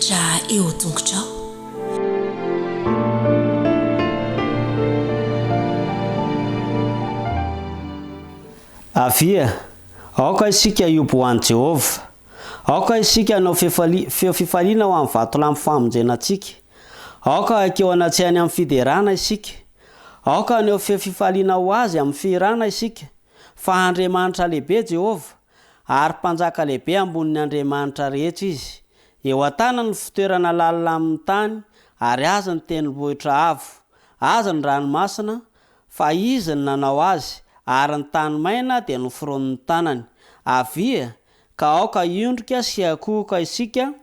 mianatra eo tongotrao. Avia, aoka isika iobo ho an'i Jehova. Aoka isika hanao feo fifaliana ho amin'ny vatolampy famonjenantsika. Aoka akeo anatsehany amin'ny fiderana isika. Aoka haneo feo fifaliana ho azy amin'ny firana isika. Fa Andriamanitra lehibe Jehova, ary mpanjaka lehibe ambonin'ny Andriamanitra rehetra izy. Eo an-tanany ny fitoerana lalina amin'ny tany, ary azy ny tendrombohitra avo. Azy ny ranomasina, fa izy ny nanao azy, ary ny tany maina dia noforonin'ny tanany. Avia, ka aoka iondrika sy akohoka isika,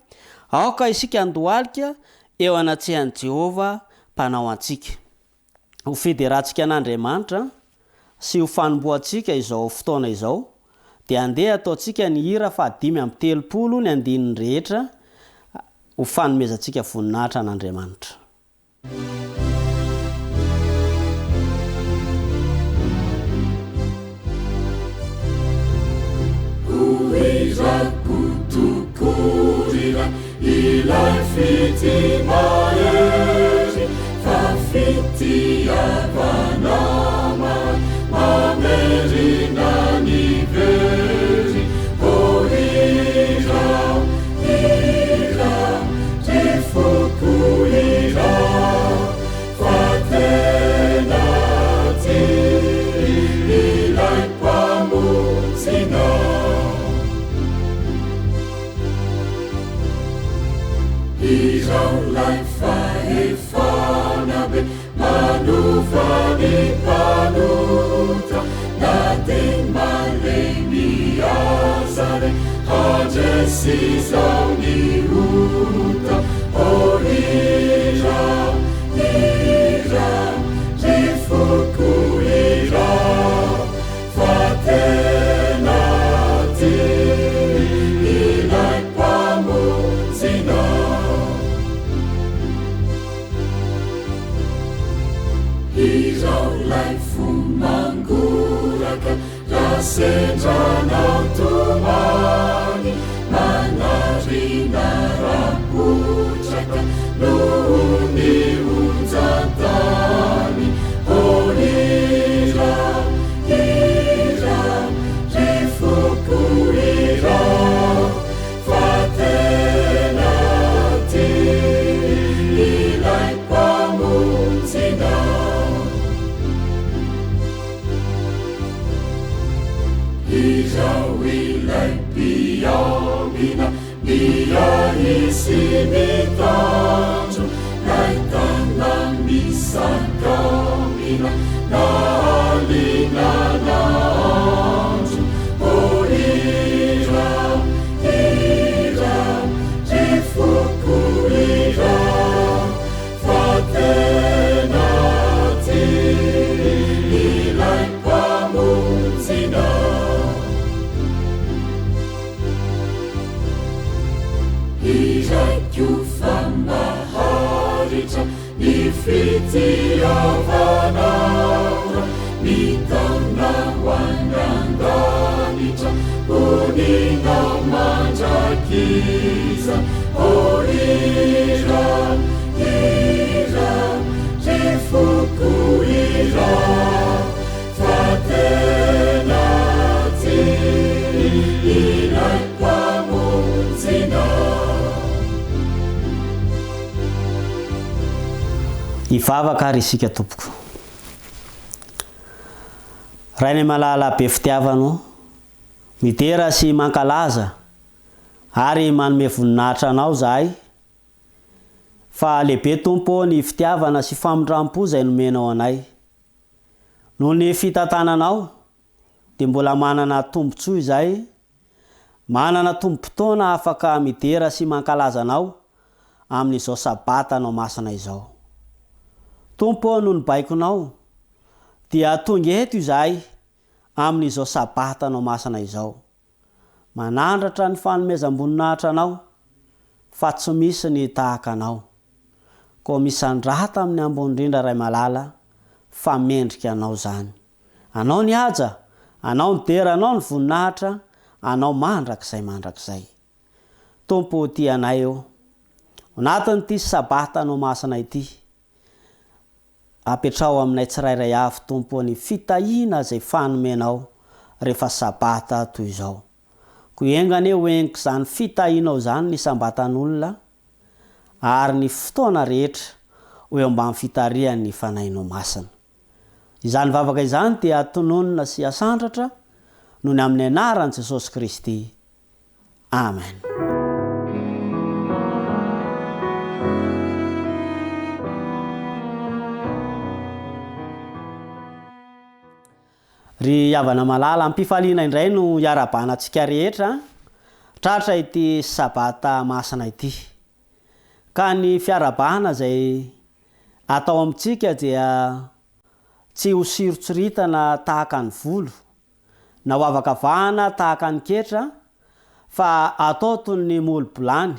aoka isika andohalika eo anatsehan'i Jehova mpanao antsika. Ho fideratsika an'Andriamanitra sy ho fanomboantsika izao fotoana izao, dia andeha ataontsika ny hira 530 ny andininy rehetra ho fanomezantsika voninahitra an'Andriamanitra. Kutukurira ilai fiti maeri fa fiti avanama mamerina niveri ira tifukuira fatenati ilai pamusina Irau lai faefanabe manufani panuta natin malemi azare hajesi zauni uta o ira rifuku ira fatenati ilai pamusina Irau lai fumanguraka rasendrana tumani manarina raputraka nuni unjatani o ira rifuku ira fatenati ilai pamunzina Irau ilai piamina Mia isi mitanjo Naitana misakamina Nalina nanjo O ira Rifuku ira Fatenati Ilai pamunzina Iraiku famaharitra Ni fiti avanaura Ni tauna wangandanitra Unina manjakiza O ira rifuku ira Fatenati ilai pamunzina Ivavaka ary isika tompoko. Rainy malala be fitiavano, midera sy mankalaza, ary manome voninahitra anao zahay. Fa lehibe tompo ny fitiavana sy famondram-po izay nomenao anay. Noho ny fitantananao, dia mbola manana tombontsoa izahay, manana tombo-potoana afaka midera sy mankalaza anao amin'izao sabata anao masina izao. Tompo noho ny baikonao, dia tonga eto izahay amin'izao sabata anao masina izao. Manandratra ny fanomezam-boninahitra anao, fa tsy misy ny tahaka anao. Ko misandrata amin'ny ambony indrindra ray malala, fa mendrika anao zany. Anao ny haja, anao ny dera, anao ny voninahitra, anao mandrakizay. Tompo tia anay eo, anatin'ity sabata no masina ity apetrao aminay tsirairay avy tompony fitahina zay fanomenao rehefa sabata toy izao ko engane hoeniko zany fitahinao zany ny sambatan'olona ary ny fotoana rehetra ho eo ambany fitarihan'ny fanahinao masina izany vavaka izany dia tononona sy asandratra noho ny amin'ny anaran'i Jesosy Kristy. Amen. Ry havana malala ampifaliana indray no iarabanantsika rehetra tratra ity sabata masina ity ka ny fiarabana zay atao amintsika dia tsy ho sirotsoritana tahaka ny volo na ho avakavahana tahaka ny ketra fa atao toy ny molo-bolany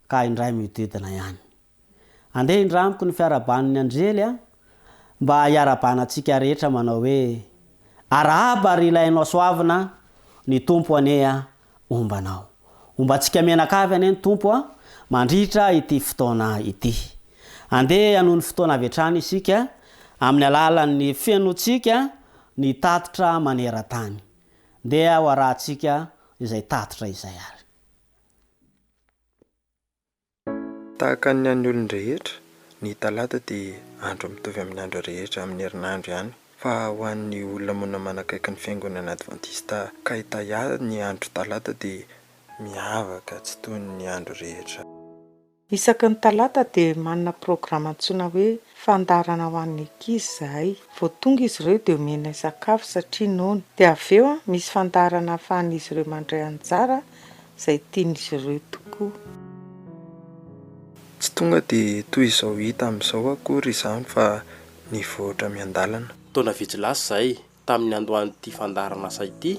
ka indray mihodidina ihany. Andeha indramiko ny fiaraban'ny anjely mba iarabanantsika rehetra manao hoe arahaba ary ilainao soavina ny tompo ane ombanao. Ombantsika menakavy ane ny tompo mandritra ity fotoana ity. Andeha anoho ny fotoana avy hatrany isika amin'ny alalan'ny fiainotsika ny tatitra maneran-tany. Andeha ho arahantsika izay tatitra izay ary. Tahaka ny an'ny olon-drehetra, ny talata dia andro mitovy amin'ny andro rehetra amin'ny herinandro ihany. Fa ho an'ny olona mona manakaiky ny fiangonana Adventista Kaitaya, ny andro talata dia miavaka tsy toy ny andro rehetra. Isaky ny talata dia manana programa antsoina hoe fandarana ho an'ny ankizy zahay. Vao tonga izy ireo dia omena sakafo satria noana. Dia avy eo misy fandarana ahafahan'izy ireo mandray anjara izay tian'izy ireo tokoa. Tsy tonga dia toy izao hita amin'izao akory izany fa nivoatra miandalana. Taona vitsy-lasa izay tamin'ny andohan'ity fandarana asa ity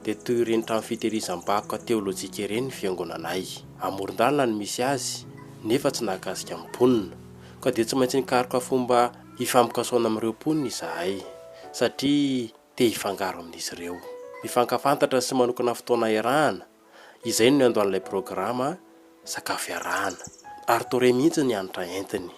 dia toy ireny trano fitehirizam-bakoka teolojika ireny ny fiangonanay. Amoron-dalana no misy azy nefa tsy nahakasika amin'ny mponina ka dia tsy maintsy nikaroka fomba hifampikasoana amin'ireo mponina izahay satria te hifangaro amin'izy ireo. Mifankafantatra sy manokana fotoana iarahana izay no andohan'ilay programa sakafo iarahana ary tore mihitsy ny anitra entiny.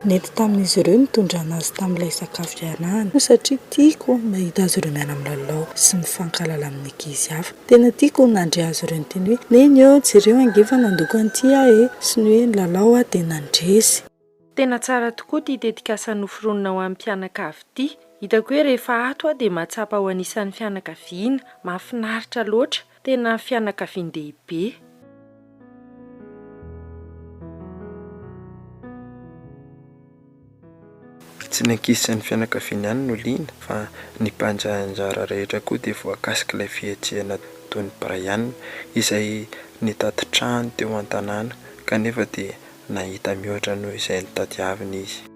Nety tamin'izy ireo nitondra anazy tamin'ilay sakafo iarahana satria tiako mahita azy ireo miara milalao sy mifankalala amin'ny ankizy hafa. Tena tiako nandre azy ireo nyteny hoe neny jereo angefa nandoko an'ity sy ny hoe lalao dia nandresy. Tena tsara tokoa ity tetikasa noforonina ho amin'ny mpianakavy ity. Hitako hoe rehefa ato dia mahatsapa ho anisan'ny fianakaviana mahafinaritra loatra, tena fianakavian-dehibe. Tsy ny ankizy sy ny fianakaviana ihany no liana fa ny mpanjahanjara rehetra koa dia voakasika ilay fietsehana toy ny Brian izay nitady trano teo an-tanàna kanefa dia nahita mihoatra noho izay nitadiavina izy.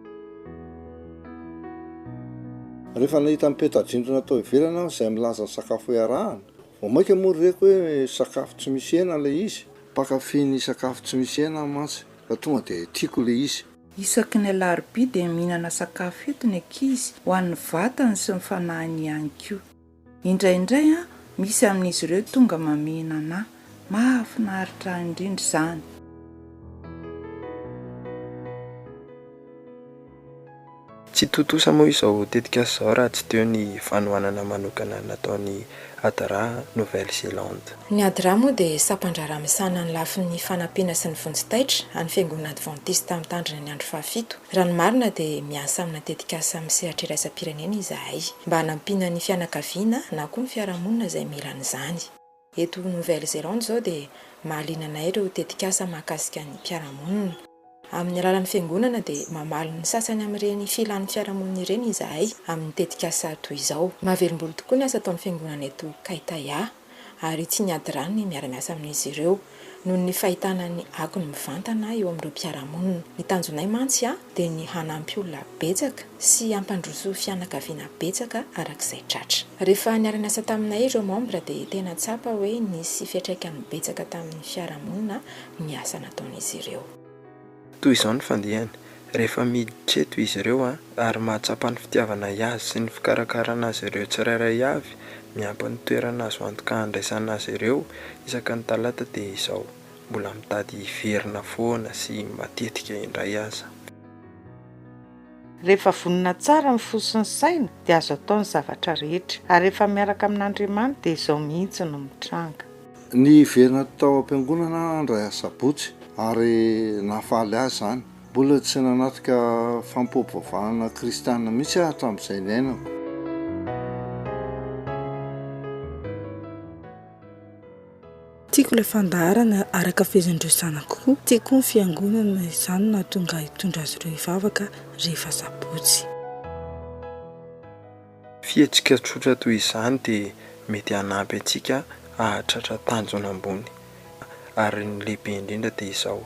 Rehefa nahita mipeta-drindrina tao ivelana izay milaza sakafo iarahana, vao maika moa reko hoe sakafo tsy misy hena ilay izy, mpakafy sakafo tsy misy hena mantsy ka tonga dia tiako ilay izy. Isaky ny alarobia dia mihinana sakafo eto ny ankizy ho an'ny vatany sy ny fanahiny ihany koa. Indraindray misy amin'izy ireo tonga mamena anahy, mahafinaritra indrindra izany. Tsy totosa moa izao tetikasa izao raha tsy teo ny fanohanana manokana nataony Adra Nouvelle-Zélande. Ny Adra moa dia sapan-draharaha misana ny lafin'ny fanampiana sy ny vonjitaitra any fiangonana Adventista mitandrina ny andro 7. Raha ny marina dia miasa amina tetikasa misehatra iraisam-pirenena izahay mba hanampiana ny fianakaviana na koa ny fiarahamonina izay mila an'izany. Eto Nouvelle-Zélande izao dia mahaliana anay ireo tetikasa mahakasika ny mpiarahamonina. Amin'ny alalan'ny fiangonana dia mamaly ny sasany amin'ireny filan'ny fiarahamonina ireny izahay amin'ny tetikasa toy izao. Mahavelom-bolo tokoa ny asa ataon'ny fiangonana eto Kaitaya ary tsy ny Adra ny miara-miasa amin'izy ireo noho ny fahitana ny akony mivantana eo amin'ireo mpiarahamonina. Ny tanjonay mantsy dia ny hanampy olona betsaka sy hampandroso fianakaviana betsaka arak'izay tratra. Rehefa niara-miasa taminay ireo membre dia tena tsapa hoe nisy fiantraikany betsaka tamin'ny fiarahamonina ny asa nataon'izy ireo. Toy izao ny fandehany, rehefa miditra eto izy ireo ary mahatsapa ny fitiavana azy sy ny fikarakarana azy ireo tsirairay avy, miampy ny toerana azo antoka handraisana azy ireo isaky ny talata dia izao: mbola mitady verina foana sy matetika indray aza. Rehefa vonina tsara ny fo sy ny saina dia azo atao ny zavatra rehetra, ary rehefa miaraka amin'Andriamanitra dia izao mihitsy no mitranga. Ny verina tao am-piangonana Andray Sabotsy ary nahafaly azy zany, mbola tsy nanatika fampovavahana kristianina mihitsy hatramin'izay ny ainako. Tiako ilay fandaharana araka fehezandreo zanako koa. Tiako ny fiangonana izany na tonga hitondra azy ireo hivavaka rehefa sabotsy. Fihetsika tsotra toy izany dia mety hanampy antsika hahatratra tanjona ambony. Ary ny lehibe indrindra dia izao,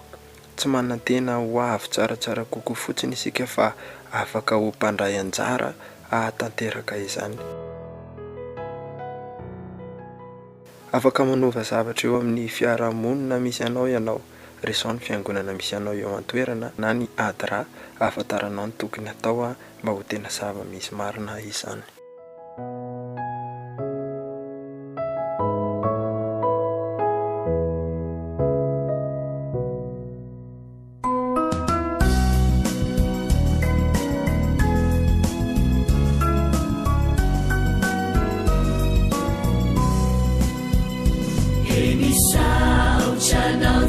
tsy manantena ho avy tsaratsara kokoa fotsiny isika fa afaka ho mpandray anjara hahatanteraka izany. Afaka manova zavatra eo amin'ny fiarahamonina misy anao ianao, resao ny fiangonana misy anao eo an-toerana na ny adra ahafantaranao ny tokony atao mba ho tena zava-misy marina izany.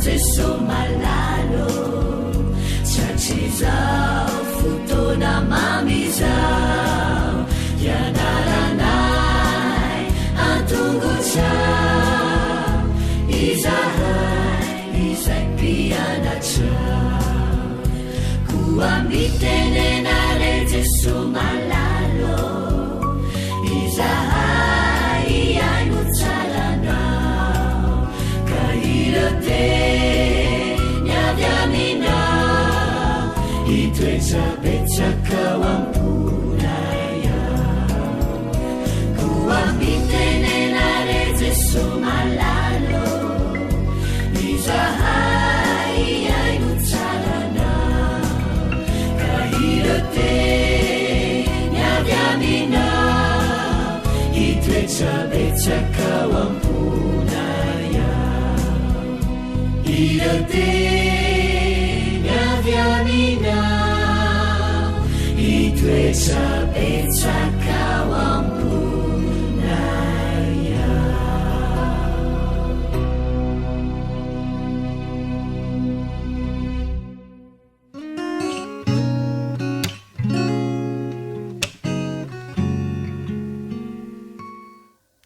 Jesu malalo chachizao futona mamizao yanaranai antungucha izahai izapianacha kuambitenenale Jesu malalo izahai ainuchalanao kailote Itweza wampunaya kuambitenenale Jesu malalo izahai ainuchalana kahilote nyavyamina itweza wampunaya ilote nyavyamina itweza wampunaya.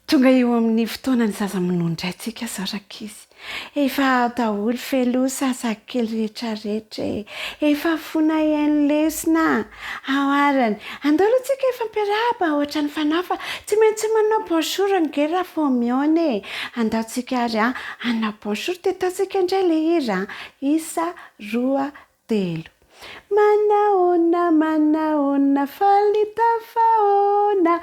Tonga eo amin'ny fotoana ny zaza manondra antsika zarakizy. Efa daholo felo sasakely rehetrarehetra, efa fona iainy lesina aoarany andolo tsika efa mpiarahaba ohatra ny fanafa tsy maintsy manao bonjour ny gera fo mione andao tsika ary anao bonjour tetatsika indray le hira isa roa telo manaona falitafaona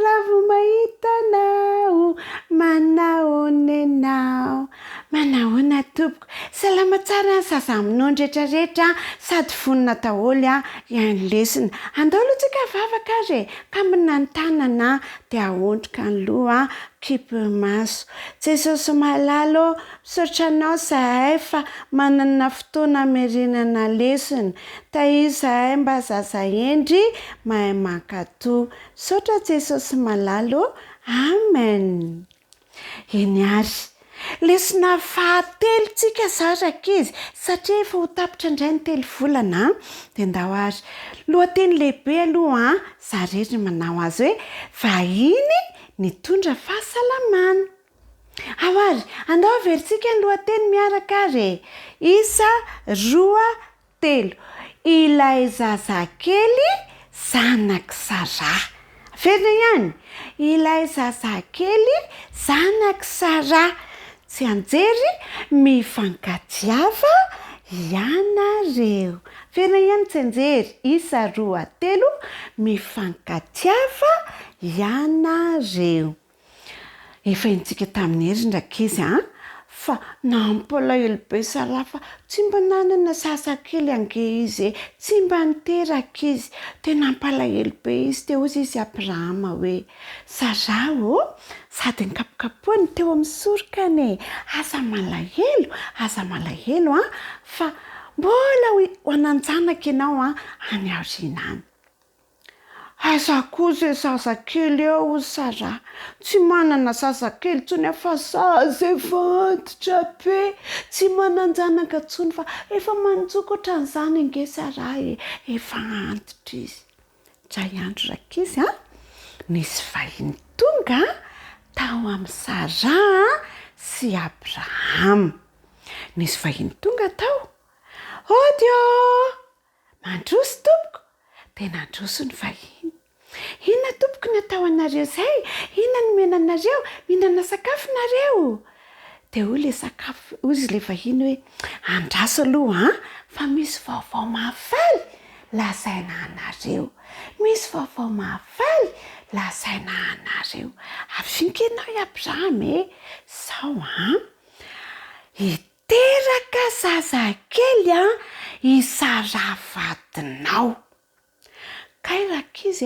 ravo mahitanao manaonenao manaona tompoko salama tsara ny zaza aminao rehetrarehetra sady vonina daholo iainy lesina andolo tsika vavaka ary ka minantanana dia ahondroka ny loha kipy maso Jesosy malalo misaotranao zahay fa manana fotoana merenana lesina taizahay mba zaza endry mahay mankatoa saotra Jesosy malalo amen. Eny ary lesina fahatelo tsika zarakizy satria efa ho tapitra indray ny telo volana dia ndao ary lohateny lehibe aloha zarery manao azy hoe vahiny nitondra fahasalamana. Ao ary andao averintsika ny lohateny miaraka ary isa roa telo ilay zazakely zanak sara. Verina ihany ilay zazakely zanak sara tsy anjery mifankatiava ianareo. Verina ihany tsy anjery isa roa telo mifankatiava ianareo. Efa intsika tamin'ny herindraka izy fa nampalahelo be Sara fa tsy mba nanana sasakely ange izy tsy mba niteraka izy tena nampalahelo be izy teo izy Abrahama hoe Sara sady nikapokapoany teo amin'ny sorokany aza malahelo fa mbola ho ananjanaka ianao any aorianany. Aza koa izay zazakely eo Sara tsy manana zazakely tsony fa zaza efa antitra be tsy mananjanaka tsony fa efa manjoka ohatran'izany ange Sara efa antitra izy. Dray andro rakizy nisy vahiny tonga tao amin'ny Sara sy Abrahama. Nisy vahiny tonga tao odio mandroso tompoko dia nandroso ny vahiny. Inona tompoko ny atao anareo zay? Inona no menanareo? Mihinana sakafo nareo? Dia hoy ilay sakafo, hoy ilay vahiny hoe andraso aloha fa misy vaovao mahafaly lazaina anareo. Misy vaovao mahafaly lazaina anareo. Avinga ianao i Abrahama sao hiteraka zazakely i Sara vadinao. Kay rakizy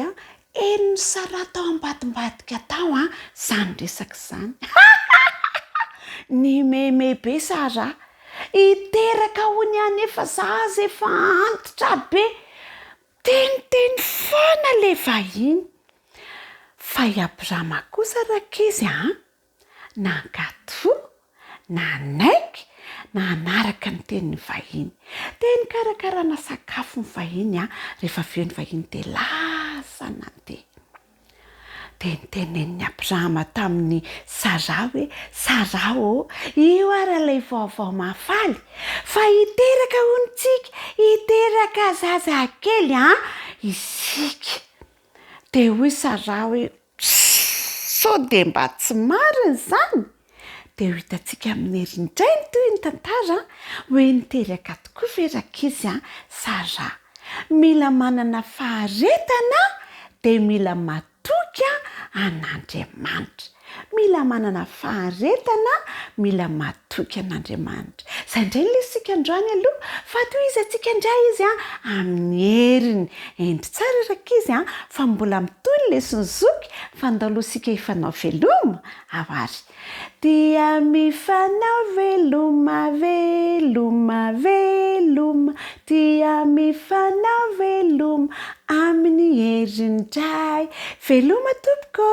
eno Sara tao ambadimbadika tao zany resaka zany. Ny meme be Sara hiteraka hony any efa zaza efa antitra be. Teniteny foana le vahiny. Fa i Abrahama kosa rakizy nangatò, nanaiky, nanaraka ny tenin'ny vahiny. Dia nikarakarana sakafo ny vahiny rehefa avy eo ny vahiny dia lasa nandeha. Dia nitenen'ny Abrahama tamin'ny Sara hoe Sara io ary ilay vaovao mahafaly fa hiteraka honitsika, hiteraka zazakely isika. Dia hoy Sara hoe sao dia mba tsy marina izany. Dia ho hitantsika amin'ny herindray toy ny tantara hoe niteraka tokoa ve rakizy Sara. Mila manana faharetana dia mila matoky an'Andriamanitra. Mila manana faharetana, mila matoky an'Andriamanitra. Izay indray no lesika androany aloha fa toy izy antsika indray izy amin'ny heriny. Endry tsara rakizy fa mbola mitohy ny lesonzoky fa andalosika hifanao veloma avary. Dia mifanao veloma veloma veloma, dia mifanao veloma amin'ny herindray. Veloma tompoko,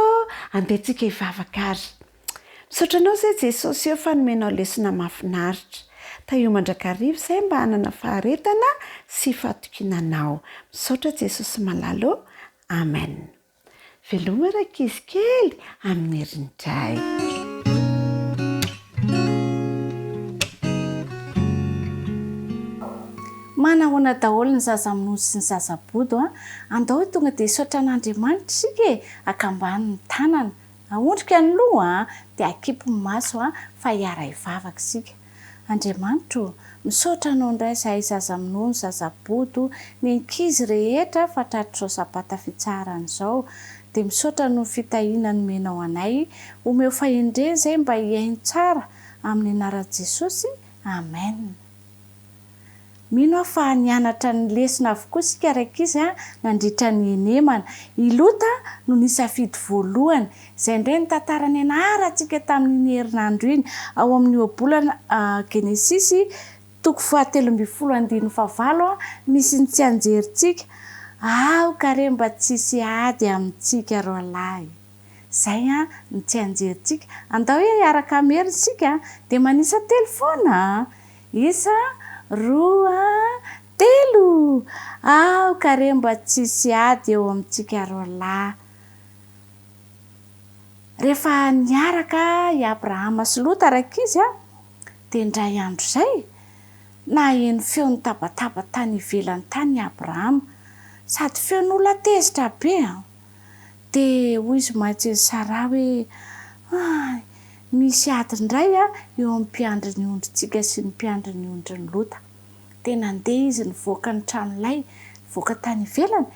andehantsika hivavaka ary. Misaotra anao izay Jesosy eo fa nomenao lesona mahafinaritra. Tao mandrakariva izay mba hanana faharetana sy fahatokinanao. Misaotra Jesosy malalo. Amen. Veloma rakizy kely amin'ny herindray. Manahoana daholo ny zaza minono sy ny zaza bodo andao tonga dia hisaotra an'Andriamanitra isika akambany ny tanana, ahondrika ny loha dia akipy ny maso fa hiara hivavaka isika. Andriamanitra misaotra anao indray izahay zaza minono, zaza bodo, ny ankizy rehetra fantatr'izao sabata fitsarana izao. Dia misaotra no fitahiana nomenao anay, omeo fahendrena izay mba hiaino tsara amin'ny anaran'i Jesosy. Amen. Mino fa nianatra ny lesona avokoa isika rakizy nandritra ny enemana. Ilota no nisafidy voalohany. Izay indray ny tantarany anarantsika tamin'ny herinandro iny ao amin'ny ohabolana Genesisy 3:17 misy ny tsy anjerintsika. Kare mba tsisy ady amintsika roalahy. Izay ny tsy anjerintsika. Andao hiaraka amin'ny herintsika dia manisa telefona. Isa 2, 3. Kare mba tsisy ady eo amintsika roalahy. Rehefa niaraka i Abrahama sy Lota rakizy dia indray andro izay naheno feo nitabataba tany ivelany tany Abrahama sady feon'olona tezitra be. Dia hoy izy maintsy Sara hoe misy ady indray eo amin'ny mpiandry ny ondrintsika sy ny mpiandry ny ondry ny Lota. Dia nandeha izy nivoaka ny tranolay, nivoaka tany ivelany.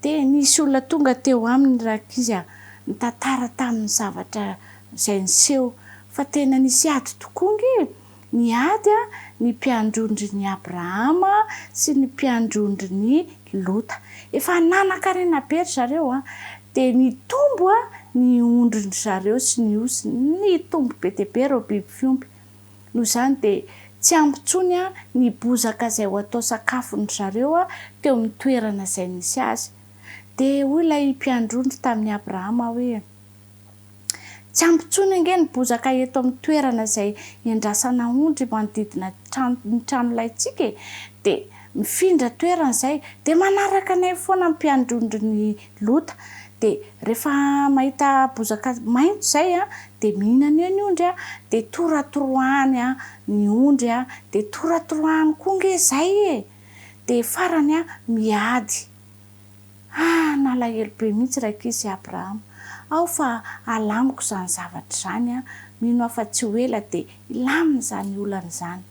Dia nisy olona tonga teo aminy rakizy nitantara tamin'ny zavatra izay niseho fa tena nisy ady tokoangy ny ady a ny mpiandrondry ny Abrahama sy ny mpiandrondry ny Lota. Efa nanan-karena be ry zareo a, de ny tombo a ny ondriny zareo sy ny osiny, ny tombo be dia be reo biby fiompy. Noho izany de tsy ampitsony a ny bozaka izay ho atao sakafony zareo a teo amin'ny toerana izay nisy azy. De hoy ilay mpiandrondry tamin'ny Abrahama hoe tsy ampitsony ange ny bozaka eto amin'ny toerana izay iandrasana ondry manodidina ny tranolay tsika e. De mifindra toerana izay de manaraka anay foana ny mpiandrondry ny Lota. De rehefa mahita bozaka maitso izay a de mihinana eo ny ondry a, de toratoroany a ny ondry a, de toratoroany koa nge izay e. De farany a miady. Nalahelo be mihitsy rakizy Abrahama. Ao fa alamiko izany zavatra izany a, mino afa tsy ho ela de ilamina izany olana izany.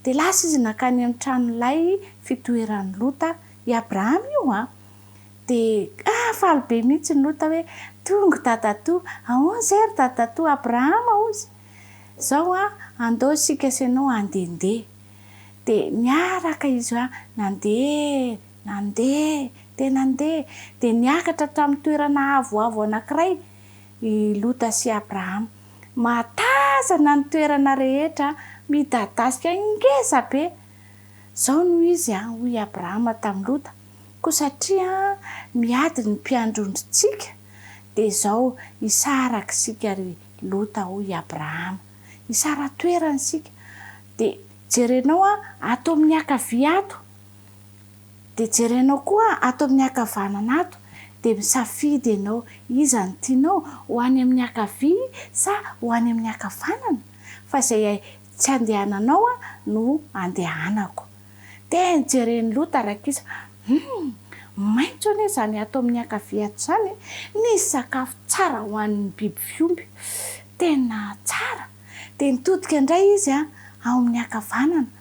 De lasa izy nakany amin'ny tranolay fitoeran'ny Lota i Abrahama io a. De faly be mihitsy ny Lota hoe tonga dadatoa, ahoana izay ry dadatoa Abrahama ozy. Zao a andao isika sy ianao andehandeha. De niaraka izy a nandeha de nandeha de niakatra tamin'ny toerana avoavo anankiray i Lota sy Abrahama. Matazana ny toerana rehetra, midadasika ngeza be. Zao no izy a hoy Abrahama tamin'ny Lota, ko satria miady ny mpiandrondrintsika de zao isaraka sika ry Lota hoy Abrahama, isara toerana sika. De jerenao a ato amin'ny akavia ato, de jerenao koa ato amin'ny akavanana ato, de misafidy ianao iza ny tianao, ho any amin'ny akavia sa ho any amin'ny akavanana, fa izay tsy andehananao a no andehanako. De nijeren'ny Lota rakiza, maitso anie izany ato amin'ny akavia ato izany, nisy sakafo tsara ho an'ny biby fiompy, tena tsara. De nitodika indray izy a ao amin'ny akavanana.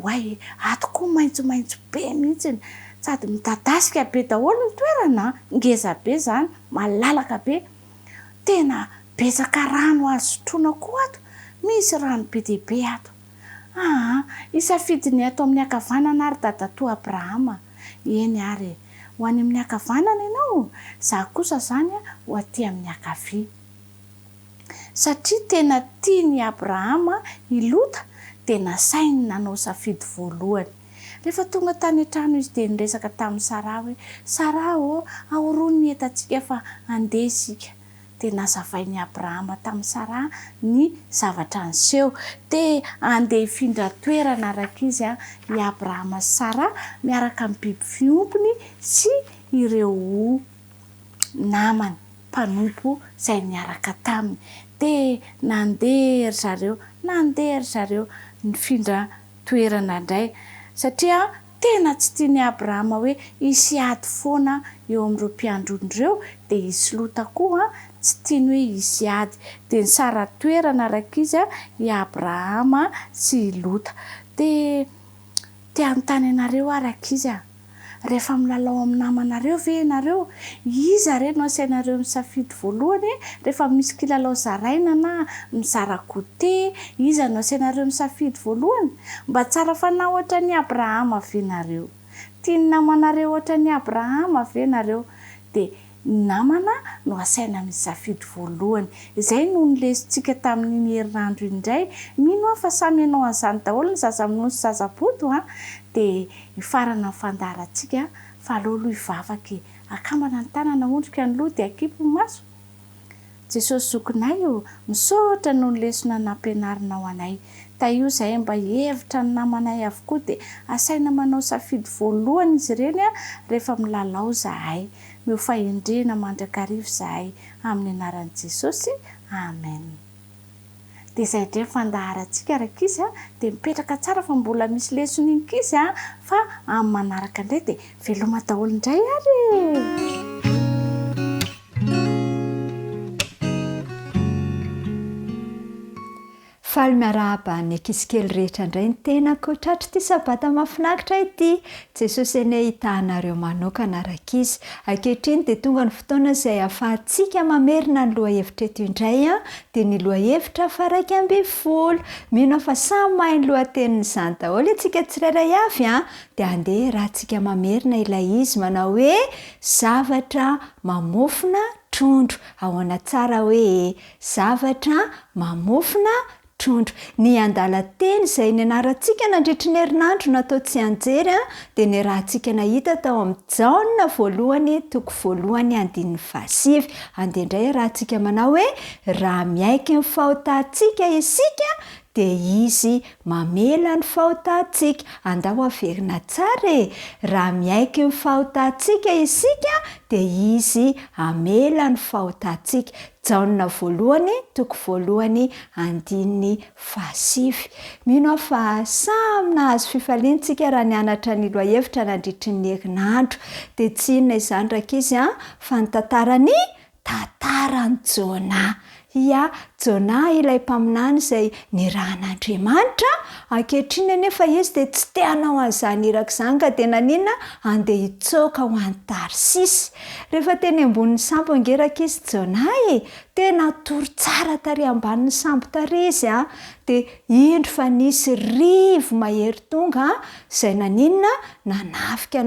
Ay, ato koa maitsomaitso be mihitsy, sady midadasika be daholo ny toerana, ngeza be izany, malalaka be. Tena betsaka rano azo sotroina koa ato, misy rano be dia be ato. Isafidiny ato amin'ny akavanana ary dadatoa Abrahama. Eny ary, ho any amin'ny akavanana ianao, za kosa izany ho aty amin'ny akavia. Satria tena tiany Abrahama i Lota, de nasainy nanao safidy voalohany. Rehefa tonga tany an-trano izy de niresaka tamin'ny Sara hoe Sara ahorony ny entantsika fa andeha isika. De nazavain'i Abrahama tamin'ny Sara ny zavatra niseho. De andeha hifindra toerana rakizy a i Abrahama sy Sara miaraka amin'ny biby fiompiny sy ireo namany mpanompo izay niaraka taminy. De nandeha ry zareo nifindra toerana indray, satria tena tsy tiany Abrahama hoe hisy ady foana eo amin'ireo mpiandrondry ireo, de hisy Lota koa tsy tiany hoe hisy ady. De nisara toerana rakizy i Abrahama sy Lota. De te anontany anareo rakizy rehefa milalao amin'ny namanareo ve ianareo, iza re no asainareo misafidy voalohany rehefa misy kilalao zaraina na mizara gote, iza no asainareo misafidy voalohany? Mba tsara fanahy ohatra ny Abrahama ve nareo? Tiany namanareo ohatra ny Abrahama ve nareo? De namana no asaina misafidy voalohany. Izay no nilesintsika tamin'ny herinandro indray. Mino aho fa samy ianao an'izany daholo ny zaza-minoa sy zaza-boto de ifarana ny fandaharantsika fa alolo hivavaka akambana ny tanana ondrika ny loha de akipy ny maso. Jesosy zokinay misaotra noho ny lesona nampianarinao anay. Ta io zahay mba hevitra ny namanay avokoa de asaina manao safidy voalohany izy ireny rehefa milalao zahay. Meo fahendrena mandrakarivo zahay amin'ny anaran'i Jesosy. Amen. De izay indray fandaharantsika rakizy de mipetraka tsara fa mbola misy lesona iny kizy fa amin'ny manaraka indray de veloma daholo indray ary. faly miarahaba ny ankizy rehetra indray ny tenako tratry ty sabata mahafinaritra ity. Jesosy eny hitahanareo manokana rakizy. Ankehitriny dia tonga ny fotoana izay ahafahantsika mamerina ny lohahevitra eto indray dia ny lohahevitra faraika amby folo. Mino fa samy mahay ny lohatenin'izany daholo antsika tsirairay avy dia andeha raha antsika mamerina ilay izy manao hoe zavatra mamofona trondro. Ahoana tsara hoe zavatra mamofona trondro. Ny andalan-teny izay nianarantsika nandritry ny herinandro natao tsy anjery dia ny rahantsika nahita tao amin'ny Jaona voalohany toko voalohany andininy fahasivy. Andendray rahantsika manao hoe raha miaiky ny fahotantsika isika dia izy mamela ny fahotantsika. Andao averina tsara raha miaiky ny fahotantsika isika dia izy amela ny fahotantsika. Jaona voalohany toko voalohany andininy fahasivy. Mino fa samy nahazo fifaliantsika raha nianatra ny lohahevitra nandritry ny herinandro dia tsy inona izany rakizy fa ny tantarany Jaona. Ia, Jaona ilay mpaminany izay nirahan'Andriamanitra. Ankehitriny anefa izy dia tsy te hanao an'izany irak'izany ka dia naninona andeha hitsoaka ho an'ny Tarsisy. Rehefa teny ambonin'ny sambo angeraka izy Jaona tena tory tsara tary ambanin'ny sambo tary izy dia indro fa nisy rivo mahery tonga izay naninona nanafika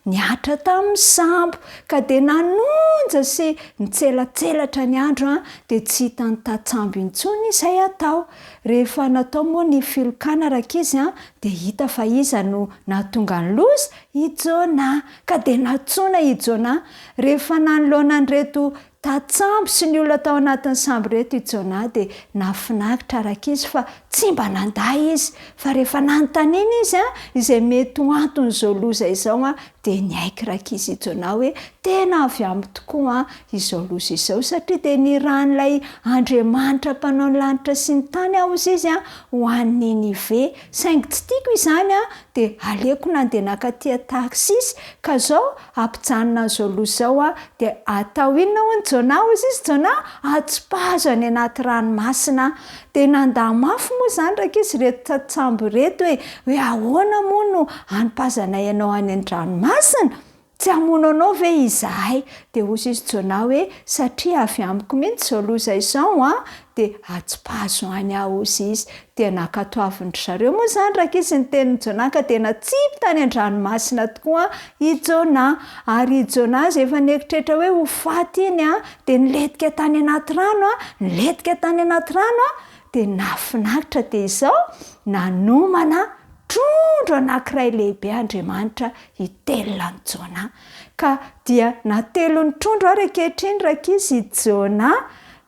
niatra tamin'ny sambo ka dia nanonja sy nitselatselatra ny andro dia tsy hitany tatsambo intsony izay atao. Rehefa natao moa ny filokana rakizy dia hita fa iza no nahatonga ny loza i Jaona ka dia natsoina i Jaona. Rehefa nanoloana an'ireto tatsambo sy ny olona tao anatin'ny sambo reto i Jaona dia nafinaritra rakizy fa tsy mba nanday izy fa rehefa nanontaniana izy izay mety ho anton'izao loza izao dia niaiky rakizy i Jaona hoe tena avy aminy tokoa izao loza izao satria dia niran'ilay Andriamanitra mpanao ny lanitra sy ny tany aho izy ho an'ny Ninive. Saingy tsy tiako izany dia aleko nandeha nakatia Tarsisy ka zao ampijanona an'izao loza izao dia atao inona hono Jaona hozy izy Jaona atsipazo any anaty ranomasina. Dia nandà mafy moa izany rakizy reto tatsambo reto hoe ahoana moa no anipazanay ianao any an-dranomasina, tsy hamono anao ve izahay? Dia hozy izy Jaona hoe satria avy amiko mihitsy izao loza izao dia atsipazo any aho hozy izy. Dia nakatoavindry zareo moa izany rakizy ny tenin'ny Jaona ka dia natsipy tany an-dranomasina tokoa i Jaona. Ary i Jaona izay efa nieritreritra hoe ho faty iny dia niletika tany anaty rano niletika tany anaty rano dia nafinaritra dia izao nanomana trondro anankiray lehibe Andriamanitra itelona ny Jaona. Ka dia natelo ny trondro ary ankehitriny rakizy i Jaona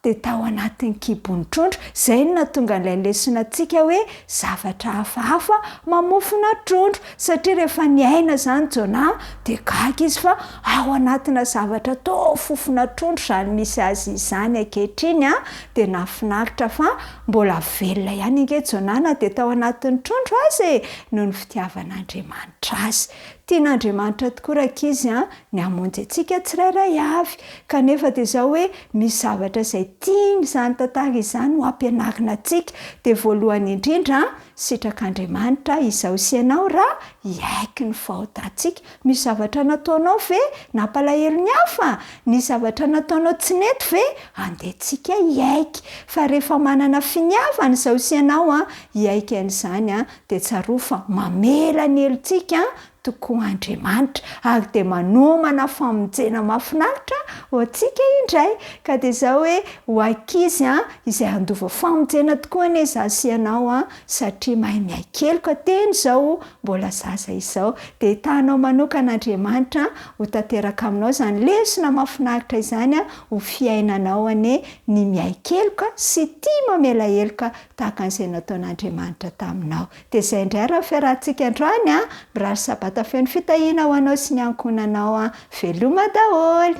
dia tao anatin'ny kibon'ny trondro. Izay no nahatonga ilay lesinantsika hoe zavatra hafahafa mamofona trondro satria rehefa niaina izany Jaona dia gaga izy fa ao anatina zavatra toa fofona trondro izany misy azy izany ankehitriny dia nafinaritra fa mbola velona ihany inge Jaona na dia tao anatin'ny trondro azy noho ny fitiavan'Andriamanitra azy. Tian'Andriamanitra tokoa rakizy ny hamonjy antsika tsirairay avy kanefa dia izao hoe misy zavatra izay tiany izany tantara izany ho ampianarina antsika. Dia voalohany indrindra sitrak'Andriamanitra izao sy ianao raha hiaiky ny fahotantsika. Misy zavatra nataonao ve nampalahelo ny hafa? Ny zavatra nataonao tsy nety ve? Andehantsika hiaiky. Fa rehefa manana finiavana izao sy ianao hiaiky an'izany dia tsaroa fa mamela ny helontsika tokoa Andriamanitra ary dia manomana famonjena mahafinaritra ho antsika indray. Ka dia izao hoe ho ankizy izay handova famonjena tokoa anie izaho sy ianao satria mahay mihaikeloka teny izao mbola zaza izao. Dia hitanao manokana Andriamanitra ho tanteraka aminao izany lesona mahafinaritra izany ho fiainanao anie ny mihaikeloka sy tia mamela heloka tahaka an'izay nataon'Andriamanitra taminao. Dia izay indray raha fiarahantsika androany mirary sabata feno fitahiana ho anao sy ny ankonanao veloma daholo.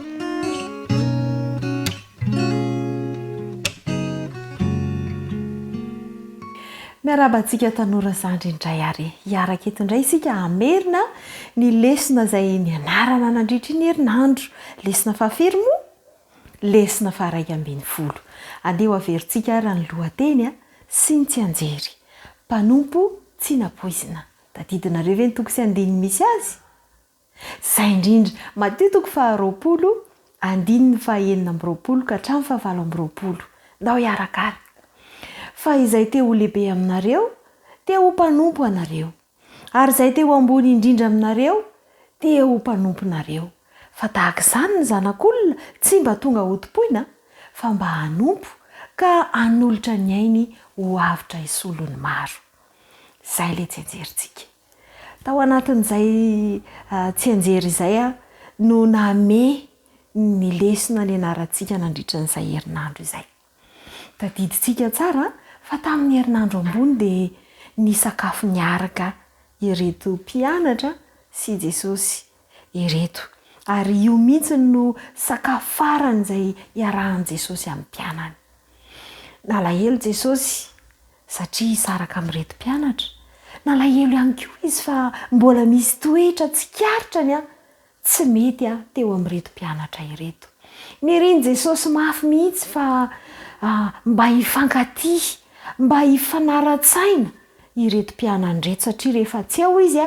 Miarabantsika tanora zandry indray ary hiaraka eto indray isika amerina ny lesona izay nianarana nandritry ny herinandro. Lesona fahafiry moa lesona faha 1 ambin'ny folo. Andeha ho averintsika raha ny lohateny sy ny tsy anjery. Mpanompo tsy napoizina. Tadidinareo ve ny toko sy andiny misy azy? Zay indrindra Mateo toko faharoapolo andininy fahaenina amby roapolo ka hatramin'ny fahavalo amby roapolo. Ndao hiarakara. Fa izay teo lehibe aminareo teo ho mpanompo anareo, ary izay teo ambony indrindra aminareo teo ho mpanomponareo. Fa tahaka izany ny zanak'olona tsy mba tonga hotom-poina fa mba hanompo ka hanolotra ny ainy ho avitra isolony maro. Zay le tsy anjerintsika. Tao anatin'izay tsy anjery izay no nahame ny lesona ny anarantsika nandritra n'izay herinandro izay. Tadidintsika tsara fa tamin'ny herinandro ambony dia ny sakafo niaraka ireto mpianatra sy Jesosy ireto. Ary io mihitsy no sakafo farany izay iarahan'i Jesosy amin'ny mpianany. Nalahelo Jesosy satria hisaraka amin'ireto mpianatra. Nalahelo ihany koa izy fa mbola misy toetra tsikaritra tsy mety teo amin'ireto mpianatra ireto. Niriny Jesosy mafy mihitsy fa mba hifankatia, mba hifanara-tsaina ireto mpianany ireto satria rehefa tsy eo izy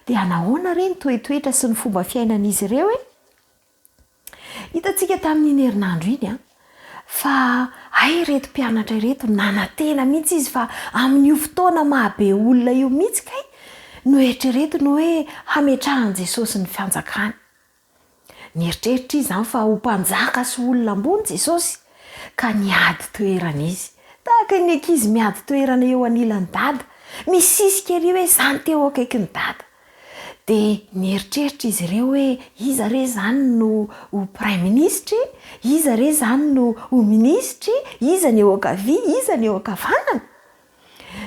dia nahoana reny toetoetra sy ny fomba fiainan'izy ireo hitantsika tamin'iny herinandro iny fa ireto mpianatra ireto nanantena mihitsy izy fa amin'io fotoana mahabe olona io mihitsy kay no eritrereto no hoe hametrahan'i Jesosy ny fianjakany. Nieritreritra izy fa ho mpanjaka sy olona ambony Jesosy ka niady toerana izy. Tahaka ny ankizy miady toerana eo anilan'ny dada, misisika ery hoe izany teo akaiky ny dada. Dia nieritreritra izy ireo hoe iza re izany no ho prime ministry, iza re izany no ho ministry, iza ny eo ankavia, iza ny eo ankavanana.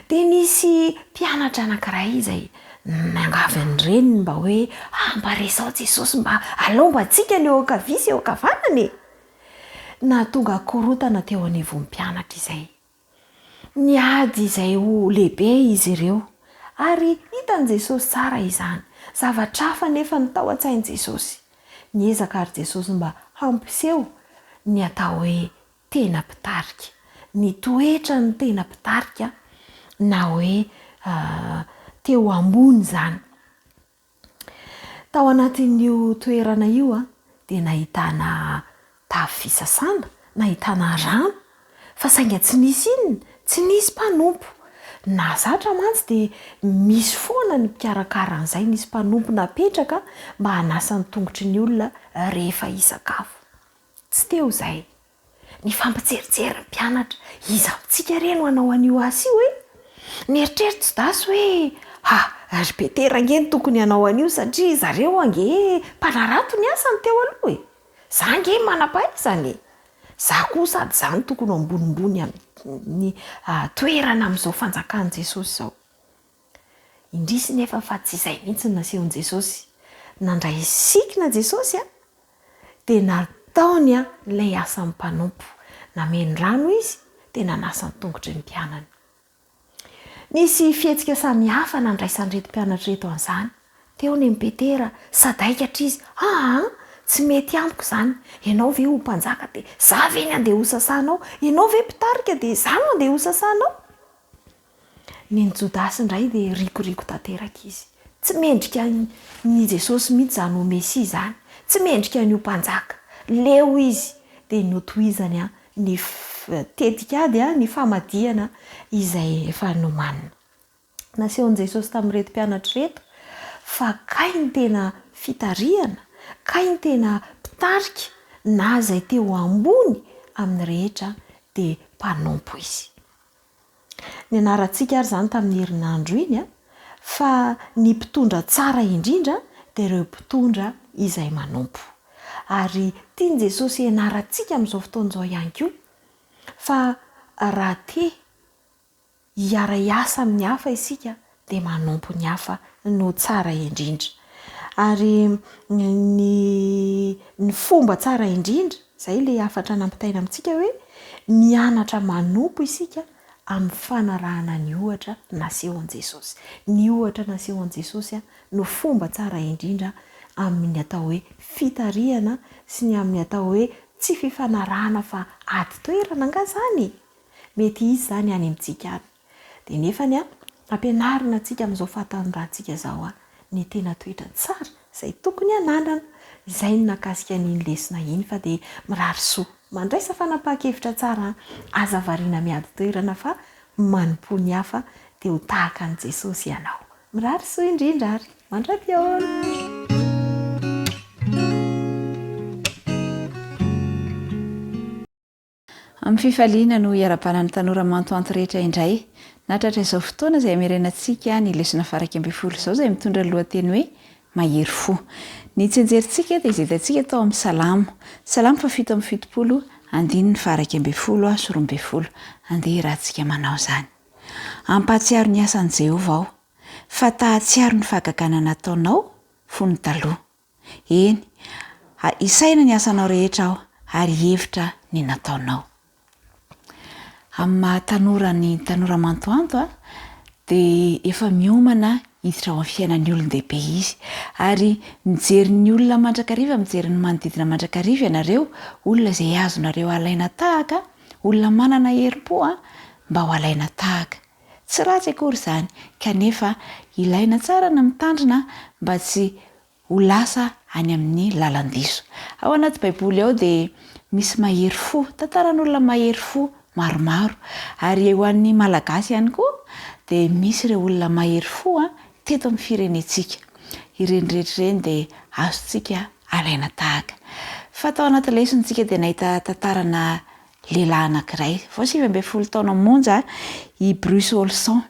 Dia nisy mpianatra anankiray izay nangavy ny reniny mba hoe mba resao Jesosy mba alao mba tsika ny eo ankavia sy eo ankavanana. Na tonga korotana teo anivon'ny mpianatra izay. Niady izay ho lehibe izy ireo ary hitan'i Jesosy tsara izany. Zavatra hafa nefa ny tao an-tsain'i Jesosy. Niezaka ary Jesosy mba hampiseho ny atao hoe tena mpitarika, ny toetra ny tena mpitarika na hoe teo ambony izany. Tao anatin'io toerana io dia nahitana tavy fisasana, nahitana rano, fa sainga tsy nisy inona, tsy nisy mpanompo. Na zatra mantsy dia misy foana ny mpikarakara an'izay, nisy mpanompo napetraka mba hanasa ny tongotry ny olona rehefa hisakafo. Tsy teo izay. Ny fampitserijery ny mpianatra, iza amintsika re no hanao an'io asa io Nieritreritra dasy hoe ry Petera ange ny tokony hanao an'io satria zareo ange mpanarato ny asany teo aloha za ange manam-pahaizana za koa sady zany tokony ambonimbony amin'ny toerana amin'izao fanjakan'i Jesosy izao. Indrisy nefa fa tsy izay mihitsy nasehon'i Jesosy. Nandray sikina Jesosy dia nataony ilay asan'ny mpanompo. Nameny rano izy dia nanasa ny tongotry ny mpianany. Nisy fihetsika samihafa nandraisan'ireto mpianatra reto an'izany. Teo ny Petera sadaikatra izy. Tsy mety amiko izany. Ianao ve ho mpanjaka dia za ve ny andeha ho sasanao? Ianao ve mpitarika dia za no andeha ho sasanao? Ny Jodasy indray dia rikoriko tanteraka izy. Tsy mendrika ny Jesosy mihitsy izany ho Mesia izany. Tsy mendrika ny ho mpanjaka. Leo izy dia notohizany ny tetikady ny famadihana izay efa nomanina. Nasehon'i Jesosy tamin'ireto mpianatra reto fa kay ny tena fitariana, kay ny tena mpitarika na izay teo ambony amin'ny rehetra dia mpanompo izy. Ny anarantsika ary izany tamin'ny herinandro iny fa ny mpitondra tsara indrindra dia ireo mpitondra izay manompo. Ary tiany Jesosy ianarantsika amin'izao fotoan'izao ihany koa fa raha te hiara-iasa amin'ny hafa isika dia manompo ny hafa no tsara indrindra. Ary ny fomba tsara indrindra, izay ilay afatra nampitaina amintsika hoe mianatra manompo isika amin'ny fanarahana ny ohatra nasehon'i Jesosy. Ny ohatra nasehon'i Jesosy no fomba tsara indrindra amin'ny atao hoe fitariana sy ny amin'ny atao hoe tsy fifanarahana fa ady toerana nga zany. mety izy zany any amintsika any. Dia nefany ampianarina antsika amin'izao fahatanrantsika zao ny tena toetra tsara izay tokony anandrana. Izay ny nakasika n'iny lesona iny fa dia mirary soa mandraisa fanapaha-kevitra tsara aza variana miady toerana fa manompo ny hafa dia ho tahaka an'i Jesosy ianao. Mirary soa indrindra ary mandram-piaona. Amin'ny fifaliana no iara-panany tanora mantoanto rehetra indray. Natratra izao fotoana izay amerenantsika ny lesona faraka ambin'ny folo izao izay mitondra ny lohateny hoe mahery fo. Ny tsenjerintsika dia izay hitantsika tao amin'ny Salamo. Salamo 7:70, andininy faraka ambin'ny folo sy roa ambin'ny folo. Andeha rahantsika manao izany. Ampahatsiaro ny asan'i Jehovah aho, fa tahatsiaro ny fahagagana nataonao fony taloha. Eny, isaina ny asanao rehetra aho ary hevitra ny nataonao. Amin'ny mahatanora ny tanora mantoanto dia efa miomana hiditra ao amin'ny fiainan'ny olon-dehibe izy ary mijery ny olona mandrakariva, mijery ny manodidina mandrakariva ianareo, olona izay azonareo alaina tahaka, olona manana herim-po mba ho alaina tahaka. Tsy ratsy akory izany, kanefa ilaina tsara na mitandrina mba tsy ho lasa any amin'ny lalan-diso. Ao anaty baiboly ao dia misy mahery fo, tantaran'olona mahery fo maromaro, ary eo an'ny malagasy ihany koa dia misy ireo olona mahery fo teto amin'ny firenentsika. Ireny rehetra ireny dia azontsika alaina tahaka. Fa tao anaty lesontsika dia nahita tantarana lehilahy anankiray, vao 20 taona monja i Bruce Olson,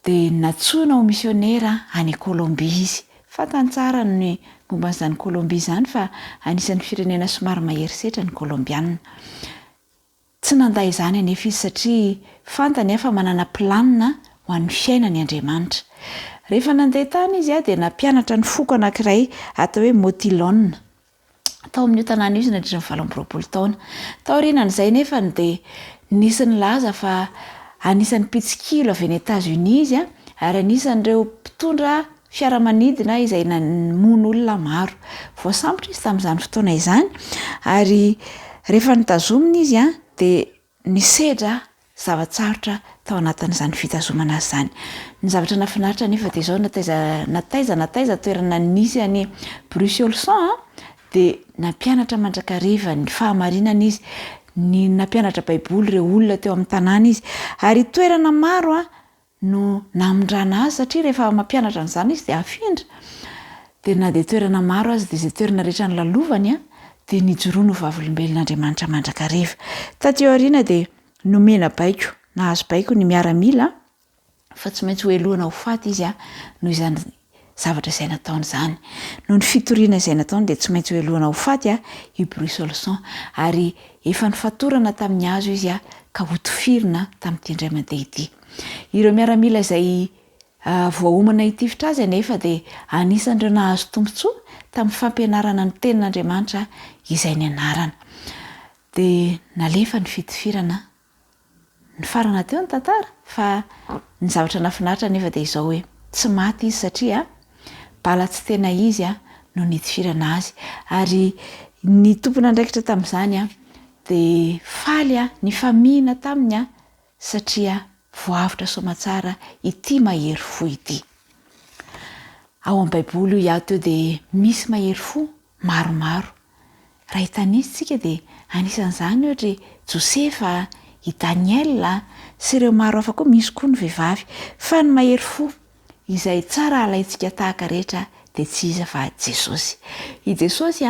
dia natsoina ho misionera any Colombie izy. Fantany tsara ny momba an'izany Colombie izany fa anisan'ny firenena somary mahery setra ny Colombiana. Tsy nanday izany anefa izy satria fantany fa manana planina ho an'ny fiainany Andriamanitra. Rehefa nandeha tany izy dia nampianatra ny foko anankiray atao hoe motilone. Tao amin'io tanàna izy nandritra ny 20 taona. Tao aorianan'izay nefa dia nisy ny laza fa anisan'ny mpitsikilo avy any États-Unis izy ary anisan'ireo mpitondra fiaramanidina izay namono olona maro. Voasambotra izy tamin'izany fotoana izany ary rehefa nitazomina izy dia nisedra zavatsarotra tao anatin'izany fitazomana izany. Ny zavatra nafinaritra nefa dia izao nataiza toerana nisy any Bruce Olson dia nampianatra mandrakariva ny fahamarinana izy, ny nampianatra baiboly ireo olona teo amin'ny tanàna izy ary toerana maro no namindrana azy satria rehefa mampianatra an'izany izy dia afindra. Dia na dia toerana maro azy dia izay toerana rehetra nylalovany dia nijoroana ho vavolombelon'Andriamanitra mandrakariva. Taty aoriana dia nomena baiko, nahazo baiko ny miaramila fa tsy maintsy hoelohana ho faty izy noho izany zavatra izay nataony izany. Noho ny fitoriana izay nataony dia tsy maintsy hoelohana ho faty i Bruce Olson ary efa nifatorana tamin'ny hazo izy ka hotifirina tamin'ity indray mandeha ity. Ireo miaramila izay voaomana hitifitra azy anefa dia anisan'ireo nahazo tombotsoa tamin'ny fampianarana ny tenin'Andriamanitra izay ny anarana. Dia nalefa ny fitifirana ny farana teo ny tantara fa ny zavatra nafinaritra nefa dia izao hoe tsy maty izy satria bala tsy tena izy no nitifirana azy ary ny tompona andraikitra tamin'izany dia faly ny famihana taminy satria voavitra somatsara ity mahery fo ity. Ao amin'ny baiboly io teo dia misy mahery fo maromaro. Raha hitan'izy tsika dia anisan'izany ohatra Josefa, i Daniel sy ireo maro hafa koa, misy koa ny vehivavy, fa ny mahery fo izay tsara alaintsika tahaka rehetra dia tsy iza fa Jesosy. I Jesosy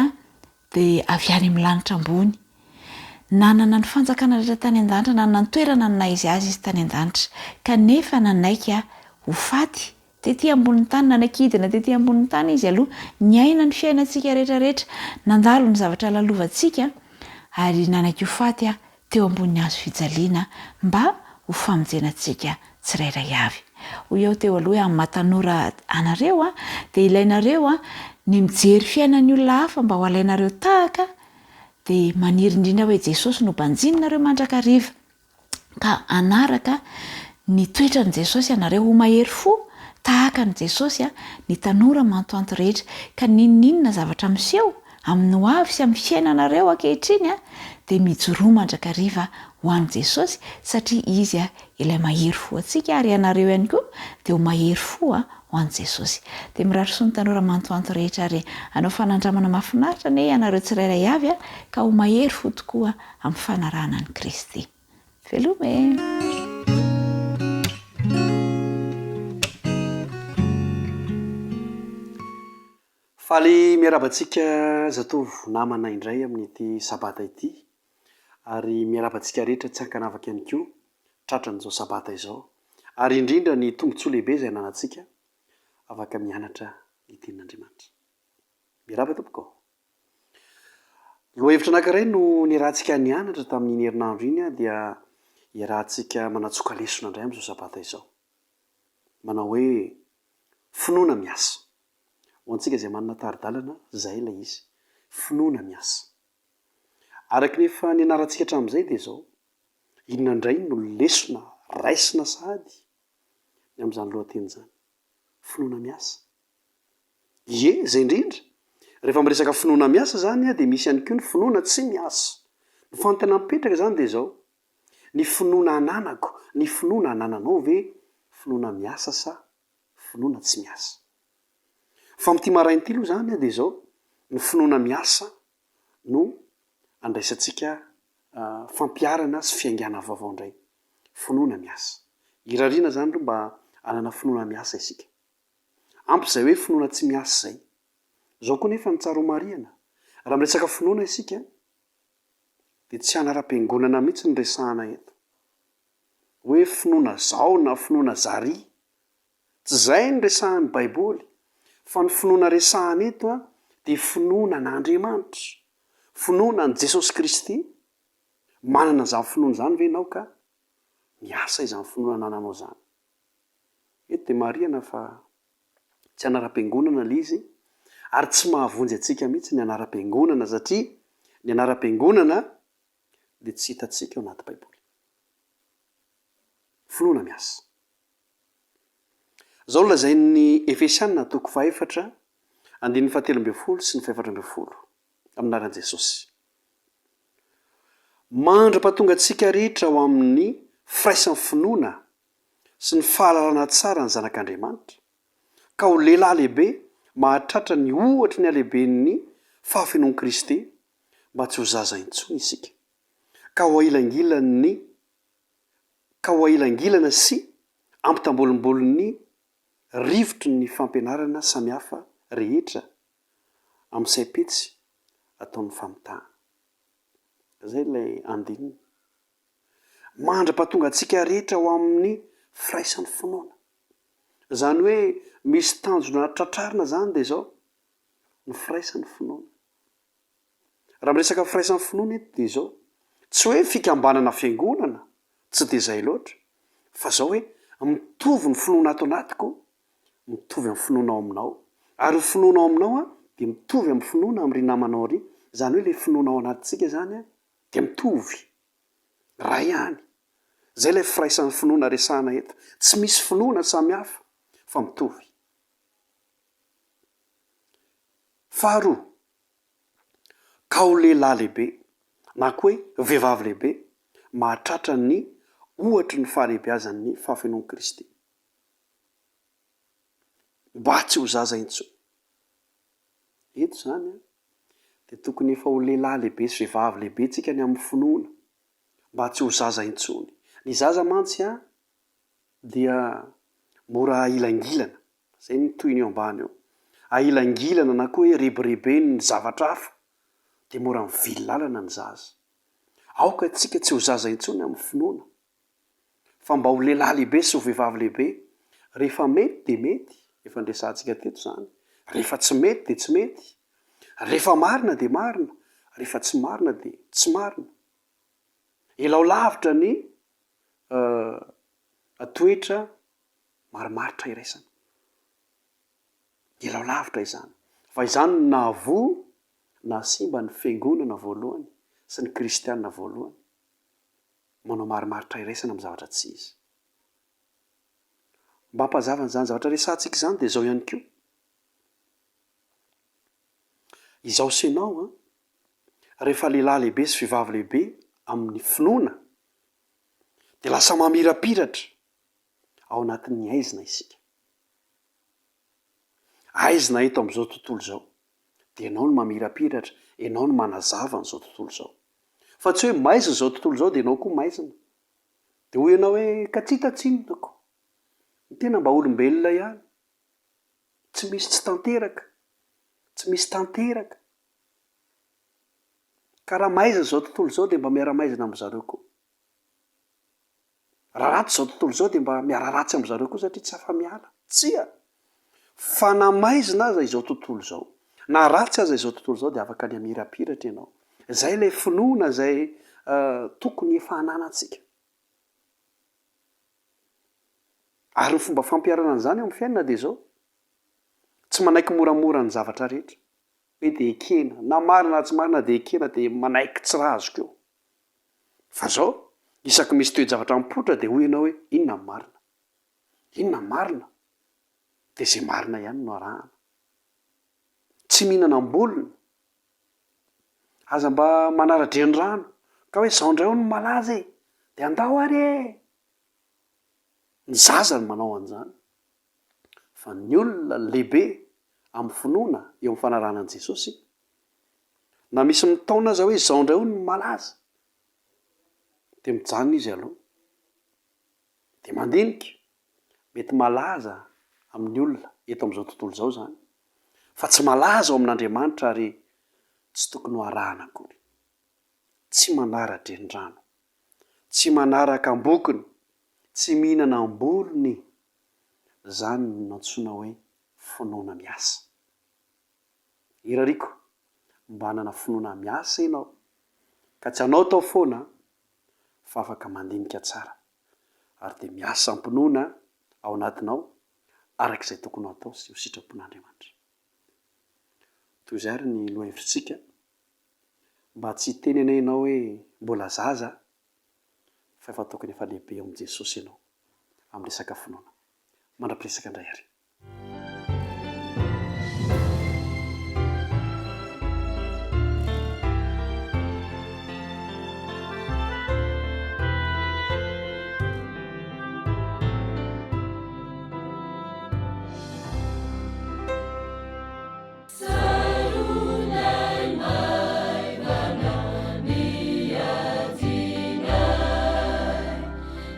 dia avy any amin'ny lanitra ambony, nanana ny fanjakana rehetra tany an-danitra, nanana ny toerana nanaizy azy izy tany an-danitra, kanefa nanaika ho faty tetỳ ambonin'ny tany, nanakidina tetỳ ambonin'ny tany izy aloha, niaina ny fiainantsika rehetrarehetra, nandalo ny zavatra lalovantsika ary nanaiky ho faty teo ambonin'ny hazo fijaliana mba ho famonjenantsika tsirairay avy. Hoy eo teo aloha amin'ny matanora anareo dia ilainareo ny mijery fiainan'ny olona hafa mba ho alainareo tahaka, dia maniry indrindra hoe Jesosy no banjininareo mandrakariva ka anaraka ny toetran'i Jesosy ianareo ho mahery fo tahaka ny Jesosy ny tanora mantoanto rehetra. Ka ninninona zavatra miseho amin'ny ho avy sy amin'ny fiainanareo ankehitriny dia mijoroa mandrakariva ho an'i jesosy satria izy ilay mahery fo antsika ary ianareo ihany koa dia ho mahery fo ho an'i jesosy. Dia mirarisoa ny tanora mantoanto rehetra ary anao fanandramana mahafinaritra ne ianareo tsirairay avy ka ho mahery fo tokoa amin'ny fanarahana ny Kristy. Velome. Faly miarabantsika zatovo namana indray amin'ity sabata ity ary miarabantsika rehetra tsy hankanavaka ihany koa tratran'izao sabata izao ary indrindra ny tombontsoa lehibe izay nanantsika afaka mianatra ny tenin'Andriamanitra. Miaraba tompoko. Lohahevitra anankiray no niarahantsika nianatra tamin'ny herinandro iny dia iarahantsika manatsoka lesona indray amin'izao sabata izao. Manao hoe finoana miasa. Ho antsika izay manana taridalana izay ilay izy. Finoana miasa. Araka nefa nianarantsika hatramin'izay dia izao. Inona indray no lesona raisina sahady ny amin'izany lohateny izany. Finoana miasa. Ie, izay indrindra. Rehefa miresaka finoana miasa izany dia misy ihany koa ny finoana tsy miasa. Ny fanontana mipetraka izany dia izao. Ny finoana ananako, ny finoana anananao ve finoana miasa sa finoana tsy miasa. Fa amin'ity marain'ity aloha izany dia izao. Ny finoana miasa no andraisantsika fampiarana sy fiaingana vaovao indray. Finoana miasa. Irariana izany aloha mba hanana finoana miasa isika. Ampy izay hoe finoana tsy miasa izay. Izao koa nefa ny tsara marihana. Raha miresaka finoana isika dia tsy anaram-piangonana mihitsy ny resahana eto. Hoe finoana zao na finoana zary. Tsy izay ny resahan'ny Baiboly. Fa ny finoana resahana eto dia finoana n'Andriamanitra. Finoana n' Jesosy Kristy. Manana izany finoana izany ve ianao ka miasa izany finoana ananao izany. Eto dia marihana fa tsy anaram-piangonana ilay izy ary tsy mahavonjy antsika mihitsy ny anaram-piangonana satria ny anaram-piangonana dia tsy hitantsika ao anaty Baiboly. Finoana miasa. Izao lazain'ny Efesianina toko 4 andininy 17 sy ny 14 amin'anaran'i Jesosy. Mandra-pahatonga antsika rehetra ho amin'ny firaisan'ny finoana sy ny fahalalana tsara ny zanak'Andriamanitra ka ho lehilahy lehibe mahatratra ny ohatra ny halehiben'ny fahafenoan'i Kristy mba tsy ho zaza intsony isika ka ho ailangilana sy ampitambolimbolin'ny rivotry ny fampianarana samihafa rehetra amin'ny saim-petsy ataon'ny famitahana. Izay ilay andininy. Mandra-pahatonga antsika rehetra ho amin'ny firaisan'ny finoana. Izany hoe misy tanjona tratrarina izany dia izao ny firaisan'ny finoana. Raha miresaka firaisan'ny finoana eto dia izao. Tsy hoe fikambanana fiangonana, tsy dia izay loatra. Fa izao hoe mitovy ny finoana ato anatiko, mitovy amin'ny finoana ao aminao. Ary ny finoana ao aminao dia mitovy amin'ny finoana amin'ny ry namanao ary. Izany hoe ilay finoana ao anatintsika izany dia mitovy. Ray ihany. Izay ilay firaisan'ny finoana resahana eto. Tsy misy finoana samihafa fa mitovy. Faharoa, ka ho lehilahy lehibe na koa hoe vehivavy lehibe mahatratra ny ohatra ny fahalehibeazan'ny fahafenoan'i Kristy. Mba tsy ho zaza intsony. Eto izany dia tokony efa ho lehilahy lehibe sy vehivavy lehibe tsika ny amin'ny finoana mba tsy ho zaza intsony. Ny zaza mantsy dia mora ailangilana. Izay ny toy ny eo ambany eo. Ailangilana na koa hoe rebirebe ny zavatra hafa dia mora mivily lalana ny zaza. Aoka tsika tsy ho zaza intsony amin'ny finoana. Fa mba ho lehilahy lehibe sy ho vehivavy lehibe rehefa mety dia mety. Efa ndresantsika teto izany. Rehefa tsy mety dia tsy mety. Rehefa marina dia marina. Rehefa tsy marina dia tsy marina. Elao lavitra ny toetra marimaritra iraisana. Elao lavitra izany. Fa izany no nahavoa na simba ny fiangonana voalohany sy ny kristianina voalohany. Manao marimaritra iraisana amin'ny zavatra tsy izy. Mba hampazava an'izany zavatra resantsika izany dia izao ihany koa. Izao sy ianao rehefa lehilahy lehibe sy vehivavy lehibe amin'ny finoana dia lasa mamirapiratra ao anatin'ny aizina isika. Aizina eto amin'izao tontolo izao dia ianao no mamirapiratra, ianao no manazava n'izao tontolo izao. Fa tsy hoe maizina izao tontolo izao dia ianao koa maizina. Dia hoy ianao hoe katsitatsinonako, ny tena mba olombelona ihany, tsy misy tsy tanteraka, tsy misy tanteraka. Ka raha maizina izao tontolo izao dia mba miara-maizina amin'izareo koa. Raha ratsy izao tontolo izao dia mba miara-ratsy amin'izareo koa satria tsy afa-miala. Tsia! Fa na maizina aza izao tontolo izao, na ratsy aza izao tontolo izao dia afaka ny amirapiratra ianao. Izay ilay finoana izay tokony efa hananantsika. Ary ny fomba fampiarana an'izany amin'ny fiainana dia izao. Tsy manaiky moramora ny zavatra rehetra. Hoe dia ekena, na marina tsy marina dia ekena dia manaiky tsy raha azoko eo. Fa izao, isaky misy toe-javatra mipoitra dia hoy ianao hoe inona ny marina? Inona ny marina? Dia izay marina ihany no arahana. Tsy mihinana ambolona. Aza mba manara-drenirano ka hoe izao indray no malaza e, dia andao ary e. Ny zaza no manao an'izany. Fa ny olona lehibe amin'ny finoana eo amin'ny fanarahana an'i Jesosy, na misy mitaona aza hoe izao indray no malaza, dia mijanona izy aloha. Dia mandinika, mety malaza amin'ny olona eto amin'izao tontolo izao izany, fa tsy malaza ao amin'Andriamanitra ary tsy tokony ho arahana akory. Tsy manara-drenirano, tsy manaraka ambokiny, tsy mihinana ambolony. Izany no antsoina hoe finoana miasa. Irariko, mba hanana finoana miasa ianao, ka tsy hanao tao foana fa afaka mandinika tsara ary dia miasa ampinoana ao anatinao arak'izay tokony ho atao sy ho sitrapon'Andriamanitra. Toy izay ary ny lohahevitsika, mba tsy tenene ianao hoe mbola zaza fa efa tokony efa lehibe eo amin'i Jesosy ianao amin'ny resaka finoana. Mandra-piresaka indray ary.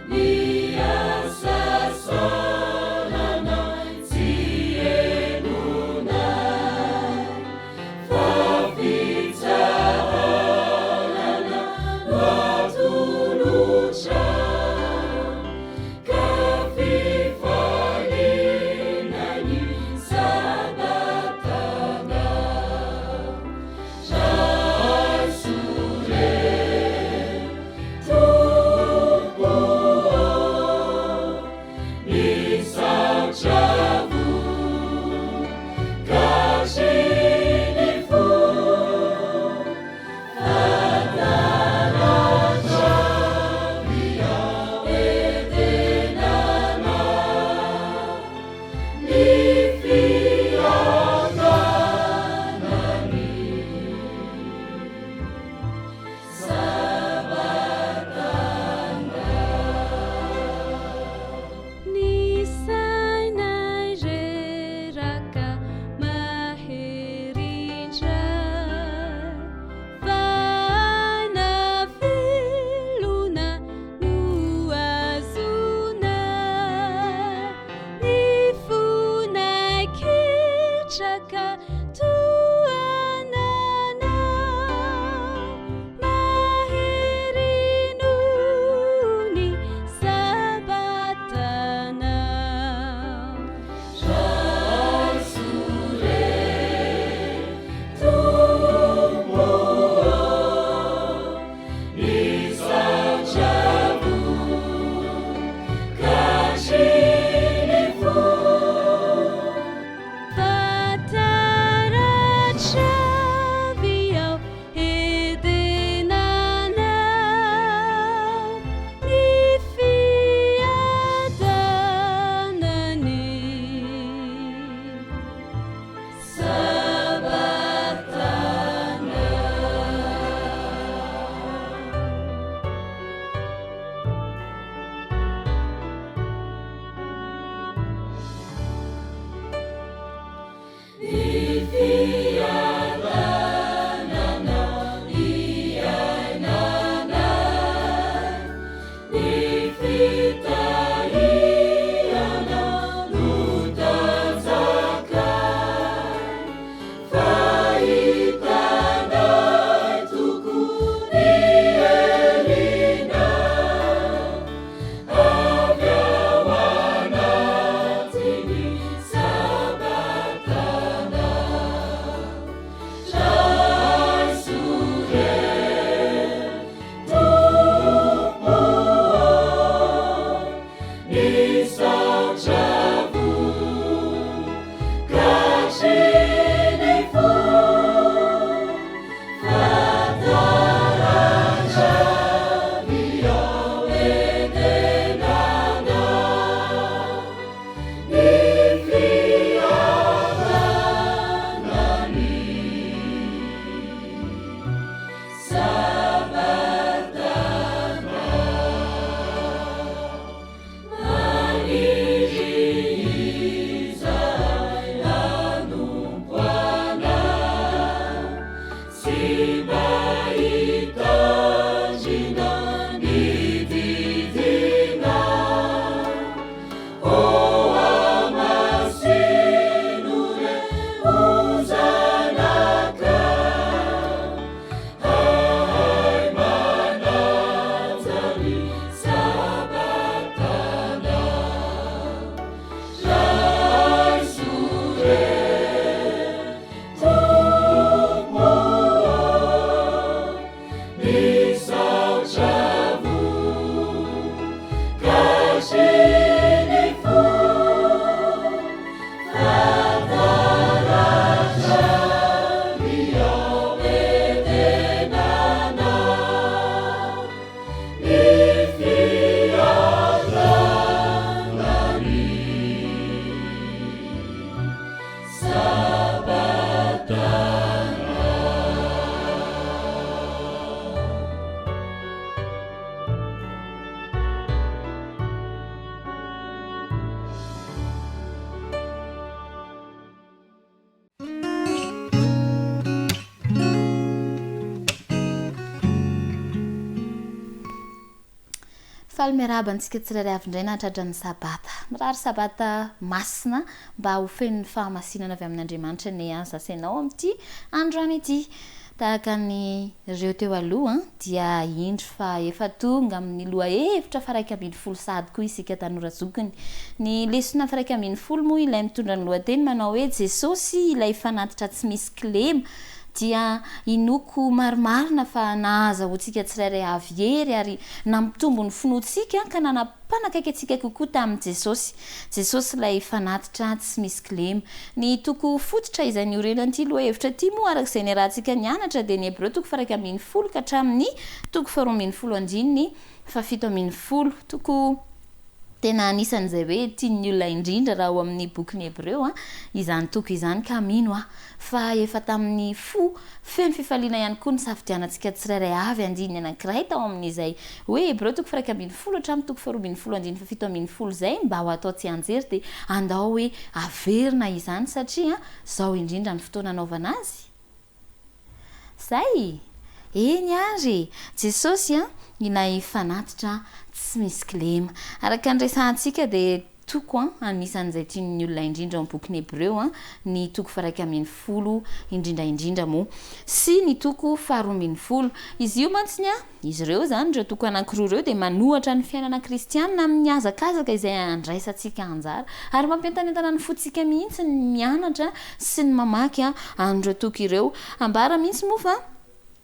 Ni asa solana faly miaraba antsika tsirairay avy indray nahatratra ny sabata mirary sabata masina mba ho fen'ny fahamasinana avy amin'Andriamanitra ny azasainao amin'ity androany ity tahaka ny ireo teo aloha dia indro fa efa tonga amin'ny loha hevitra fa 120 sady koa isika tanora zokiny ny lesona fa 120 moa ilay mitondra ny lohateny manao hoe Jesosy ilay fanatitra tsy misy kilema dia inoko marimarina fa nahaza hotsika tsirairay avyery ary nampitombo ny finoatsika ka nanampanakaiky atsika kokoa tamin'i Jesosy ilay fanatitra tsy misy kilema ny toko fototra izay ny orenan'ity loha hevitra ity moa arak'izay ny rahantsika nianatra dia ny Hebreo toko 120 ka hatramin'ny toko 220 fa 7 toko tena anisan'izay hoe tian'ny olona indrindra raha ao amin'ny bokin'ny Hebreo izany toko izany ka mino fa efa tamin'ny feno fifaliana ihany koa ny safidianantsika tsirairay avy andiny anankiray tao amin'izay hoe Hebreo toko 120 hatramin'ny toko 220 fa 7 zay mba ho atao tsy anjery dia andao hoe averina izany satria zao indrindra ny fotoana anaovana azy zay eny ary Jesosy ilay fanatitra tsy misy kilema araka ny resahantsika dia toko anisan'izay tian'ny olona indrindra amin'ny bokin'ny Hebreo ny toko 120 indrindra moa sy ny toko 220 izy io mantsiny izy ireo zany ireo toko anankiroa ireo dia manohatra ny fiainana kristianina amin'ny hazakazaka izay andraisantsika anjara ary mampientanentana ny fotsika mihitsy ny mianatra sy ny mamaky an'ireo toko ireo ambara mihitsy moa fa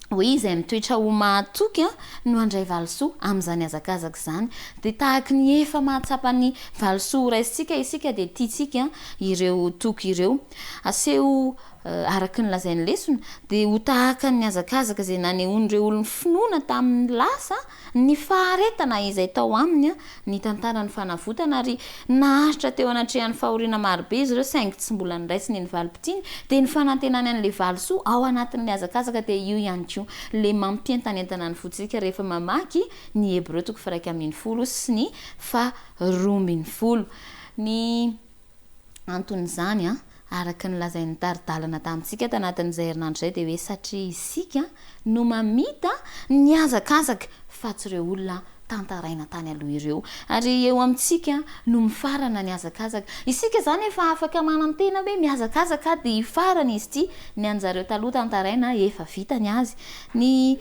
hoe izay mitoetra ho mahatoky no andray valisoa amin'izany hazakazaka izany dia tahaka ny efa mahatsapa ny valisoa raisitsika isika dia tiatsika ireo toky ireo aseho araka ny lazain'ny lesona dia ho tahaka ny hazakazaka izay nanehon'ireo olony finoana tamin'ny lasa ny faharetana izay tao aminy ny tantarany fanavotana ary naharitra teo anatrehan'ny fahoriana marobe izy ireo saingy tsy mbola niraisiny ny valim-pitiny dia ny fanantenany an'ilay valisoa ao anatin'ny hazakazaka dia io ihany koa le mampientanentana ny fotsika rehefa mamaky ny Hebreo toko 120 sy ny 220 ny anton'izany araka ny lazain'ny taridalana tamintsika tanatin'izay herinandro izay dia hoe satria isika no mamita ny hazakazaka fa tsy ireo olona tantaraina tany aloha ireo ary eo amintsika no mifarana ny hazakazaka isika zany efa afaka manantena hoe mihazakazaka dia ifarana izy ity ny anjareo taloha tantaraina efa vitany azy ny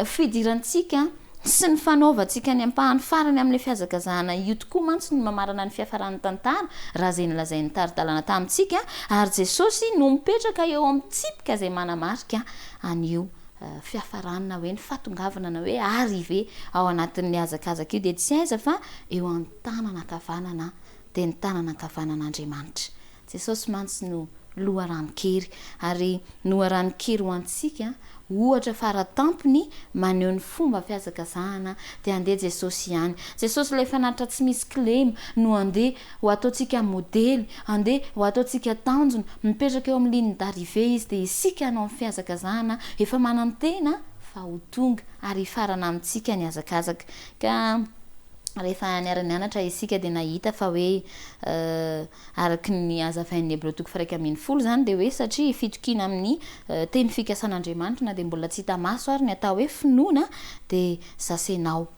fidirantsika sy ny fanaovantsika ny ampahany farany amin'ilay fihazakazahana io tokoa mantsy no mamarana ny fiafaran'ny tantara raha zay ny lazain'ny taridalana tamintsika ary Jesosy no mipetraka eo amin'ny tsipika izay manamarika an'io fiafarana hoe ny fatongavana na hoe arrivé ao anatin'ny hazakazaka io dia tsy aiza fa eo amin'ny tanana ankavanana dia ny tanana ankavanan'Andriamanitra Jesosy mantsy no loharanon-kery ary loharanon-kery ho antsika ohatra faratampony maneho ny fomba fihazakazahana dia andeha Jesosy ihany Jesosy ilay fanatitra tsy misy kilema no andeha ho ataontsika modely andeha ho ataontsika tanjona mipetraka eo amin'ny ligne d'arrivé izy dia isika anao amin'ny fihazakazahana efa manantena fa ho tonga ary farana amintsika ny hazakazaka ka rehefa niara-nianatra isika dia nahita fa hoe araky ny hazavain'ny Hebreo toko 120 zany dia hoe satria fitokina amin'ny teny fikasan'Andriamanitra na dia mbola tsy hita maso ary ny atao hoe finoana dia zasenao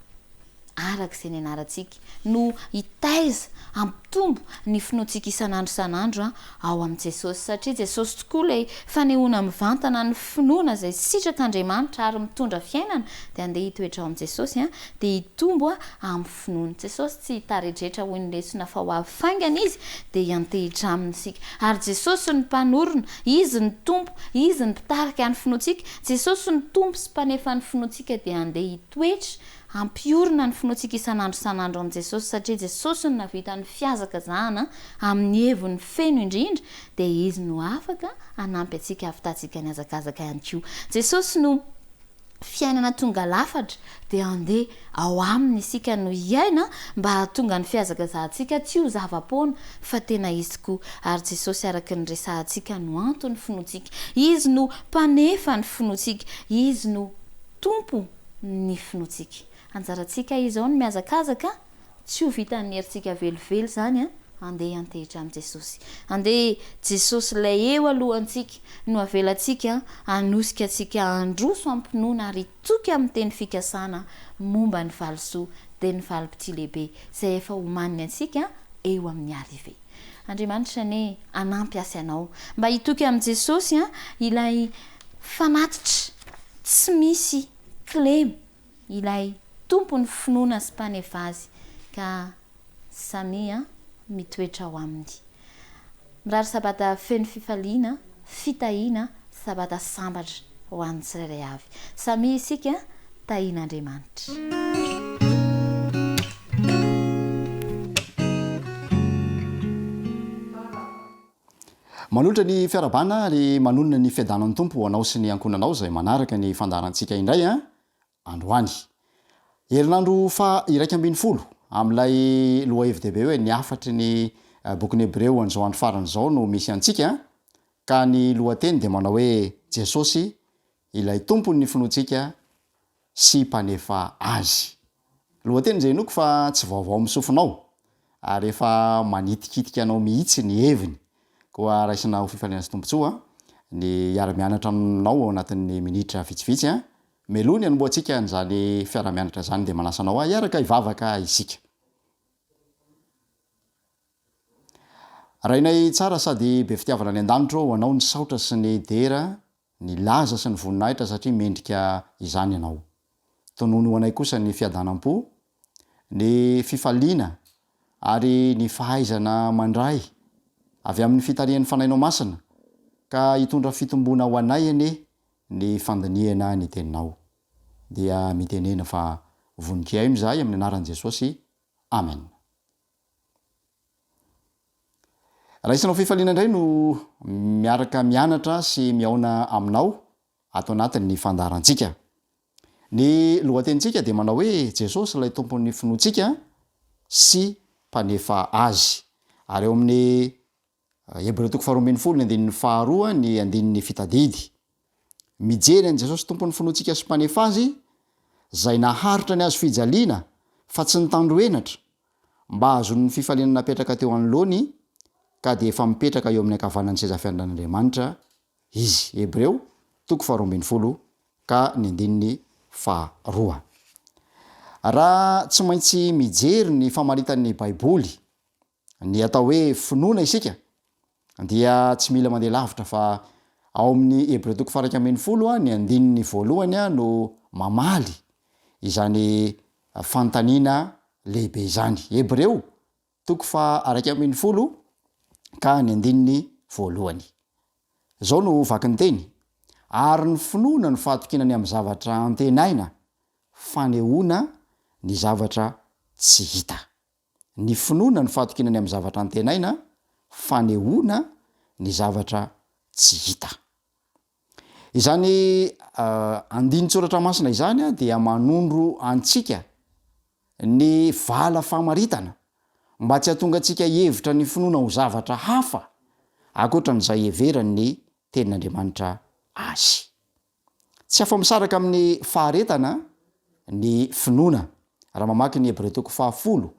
araka izay ny anarantsika no hitaiza ampitombo ny finoantsika isan'andro ao amin'i Jesosy satria Jesosy tokoa ilay fanehoana mivantana ny finoana izay sitrak'Andriamanitra ary mitondra fiainana dia andeha hitoetra ao amin'i Jesosy dia hitombo amin'ny finoana Jesosy tsy hitaredratra hoy ny lesona fa ho avy faingana izy dia hiantehitra amintsika ary Jesosy ny mpanorona izy ny tompo izy ny mpitarika ny finoantsika Jesosy ny tompo sy mpanefa ny finoantsika dia andeha hitoetra ampiorina ny finoantsika isan'andro amin'i Jesosy satria Jesosy no navita ny fihazakazahana amin'ny heviny feno indrindra dia izy no afaka hanampy antsika havitantsika ny hazakazaka ihany koa Jesosy no fiainana tonga lafatra dia andeha ao aminy isika no iaina mba hahatonga ny fihazakazahantsika tsy ho zava-poana fa tena izy tokoa ary Jesosy araka ny resahantsika no antony finoantsika izy no mpanefa ny finoantsika izy no tompo ny finoantsika anjarantsika izy ao ny mihazakazaka tsy ho vitan'ny herintsika velively zany andeha antehitra amin'i Jesosy andeha Jesosy ilay eo alohantsika no avelantsika anosika antsika androso ampinoana ary toky amin'ny teny fikasana momba ny valosoa dia ny valopiti lehibe izay efa homaniny antsika eo amin'ny arive. Andriamanitra ny anampy asy anao mba hitoky amin'i Jesosy ilay fanatitra tsy misy klemy, ilay tompony finoana sy mpanevazy ka samy mitoetra ao aminy. Mirary sabata feno fifaliana, fitahiana, sabata sambatra ho an'ny tsirairay avy. Samy isika tahian'Andriamanitra. Manolotra ny fiarabana ary manonona ny fiadanan'ny tompo ho anao sy ny ankonanao izay manaraka ny fandarantsika indray androany. Herinandro fa 120 amin'ilay loha hevin-dehibe hoe ny afatry ny bokin'ny Hebreo an'izao andro farany izao no misy antsika ka ny lohateny dia manao hoe Jesosy ilay tompony ny finoantsika sy mpanefa azy. Lohateny izay inoko fa tsy vaovao misofinao ary efa manitikitika anao mihitsy ny heviny koa raisina ho fifaliana sy tompontsoa ny iara-mianatra aminao ao anatin'ny minitra vitsivitsy melony anomboantsika n'izany fiara-mianatra zany dia manasanao hiaraka hivavaka isika. Rainay tsara sady be fitiavana ny an-danitra ho anao ny saotra sy ny dera, ny laza sy ny voninahitra satria mendrika izany ianao. Tonono ho anay kosa ny fiadanam-po, ny fifaliana ary ny fahaizana mandray avy amin'ny fitarian'ny fanainao masina ka hitondra fitombona ho anay ny fandiniana ny teninao. Dia mitenena fa voninkiay mizahay amin'ny anaran'i Jesosy. Amen. Raisinao fifaliana indray no miaraka mianatra sy miaona aminao ato anatin'ny fandarantsika. Ny lohatenitsika dia manao hoe Jesosy ilay tompon'ny finoantsika sy mpanefa azy. Ary eo amin'ny Hebreo 12:2 ny andinin'ny fitadidy. Mijery an' Jesosy tompon'ny finoantsika sy mpanefa azy zay naharitra ny azo fijaliana fa tsy nitandroenatra mba azon'ny fifaliana napetraka teo anoloany ka dia efa mipetraka eo amin'ny ankavanan'ny seza fiandran'Andriamanitra izy. Hebreo 12:20 ka ny andinin'ny 2. Raha tsy maintsy mijery ny famaritan'ny Baiboly, ny atao hoe finoana isika, dia tsy mila mandeha lavitra fa ao amin'ny Hebreo 1:10 ny andinin'ny 1 no mamaly izany fantaniana lehibe izany. Hebreo 1:10 ka ny andinin'ny 1. Zao no vaky ny teny. Ary ny finoana ny fahatokinany amin'ny zavatra antenaina, fanehoana ny zavatra tsy hita. Ny finoana ny fahatokinany amin'ny zavatra antenaina, fanehoana ny zavatra tsy hita. Izany andinin-tsoratra masina izany dia manondro antsika ny vala famaritana mba tsy hahatonga antsika hevitra ny finoana ho zavatra hafa ankoatran'izay heverany tenin'Andriamanitra azy. Tsy afa-misaraka amin'ny faharetana ny finoana raha mamaky ny Hebreo 10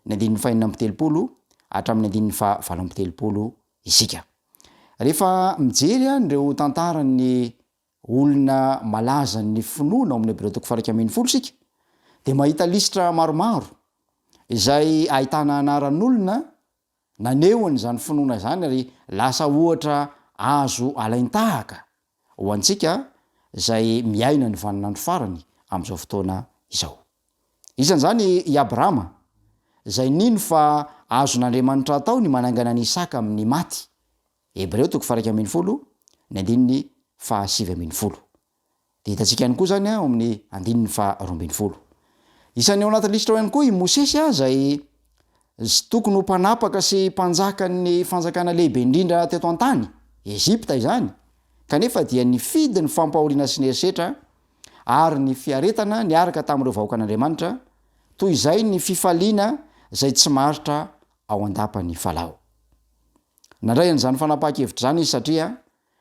ny andinin'ny 4:30 hatramin'ny andinin'ny 7:30 isika. Rehefa mijery ireo tantaran'ny olona malaza ny finoana ao amin'ny Hebreo 1:10 isika dia mahita lisitra maromaro izay ahitana anaran'olona nanehoany izany finoana izany ary lasa ohatra azo alaintahaka ho antsika izay miaina ny vaninandro farany amin'izao fotoana izao. Isan'izany i Abrahama izay nino fa azon'Andriamanitra atao ny manangana ny Isaka amin'ny maty. Hebreo 1:10 ny andinin'ny 7:20. Dia hitantsika ihany koa zany ao amin'ny andinin'ny 2:20. Isan'ny ao anaty lisitra ihany koa i Mosesy izay tokony ho mpanapaka sy mpanjaka ny fanjakana lehibe indrindra teto an-tany, Ezipta izany. Kanefa dia nifidy ny fampahoriana sy ny herisetra ary ny fiaretana niaraka tamin'ireo vahoakan'Andriamanitra toy izay ny fifaliana izay tsy maharitra ao an-dapany falao. Nandray an'izany fanapahan-kevitra zany izy satria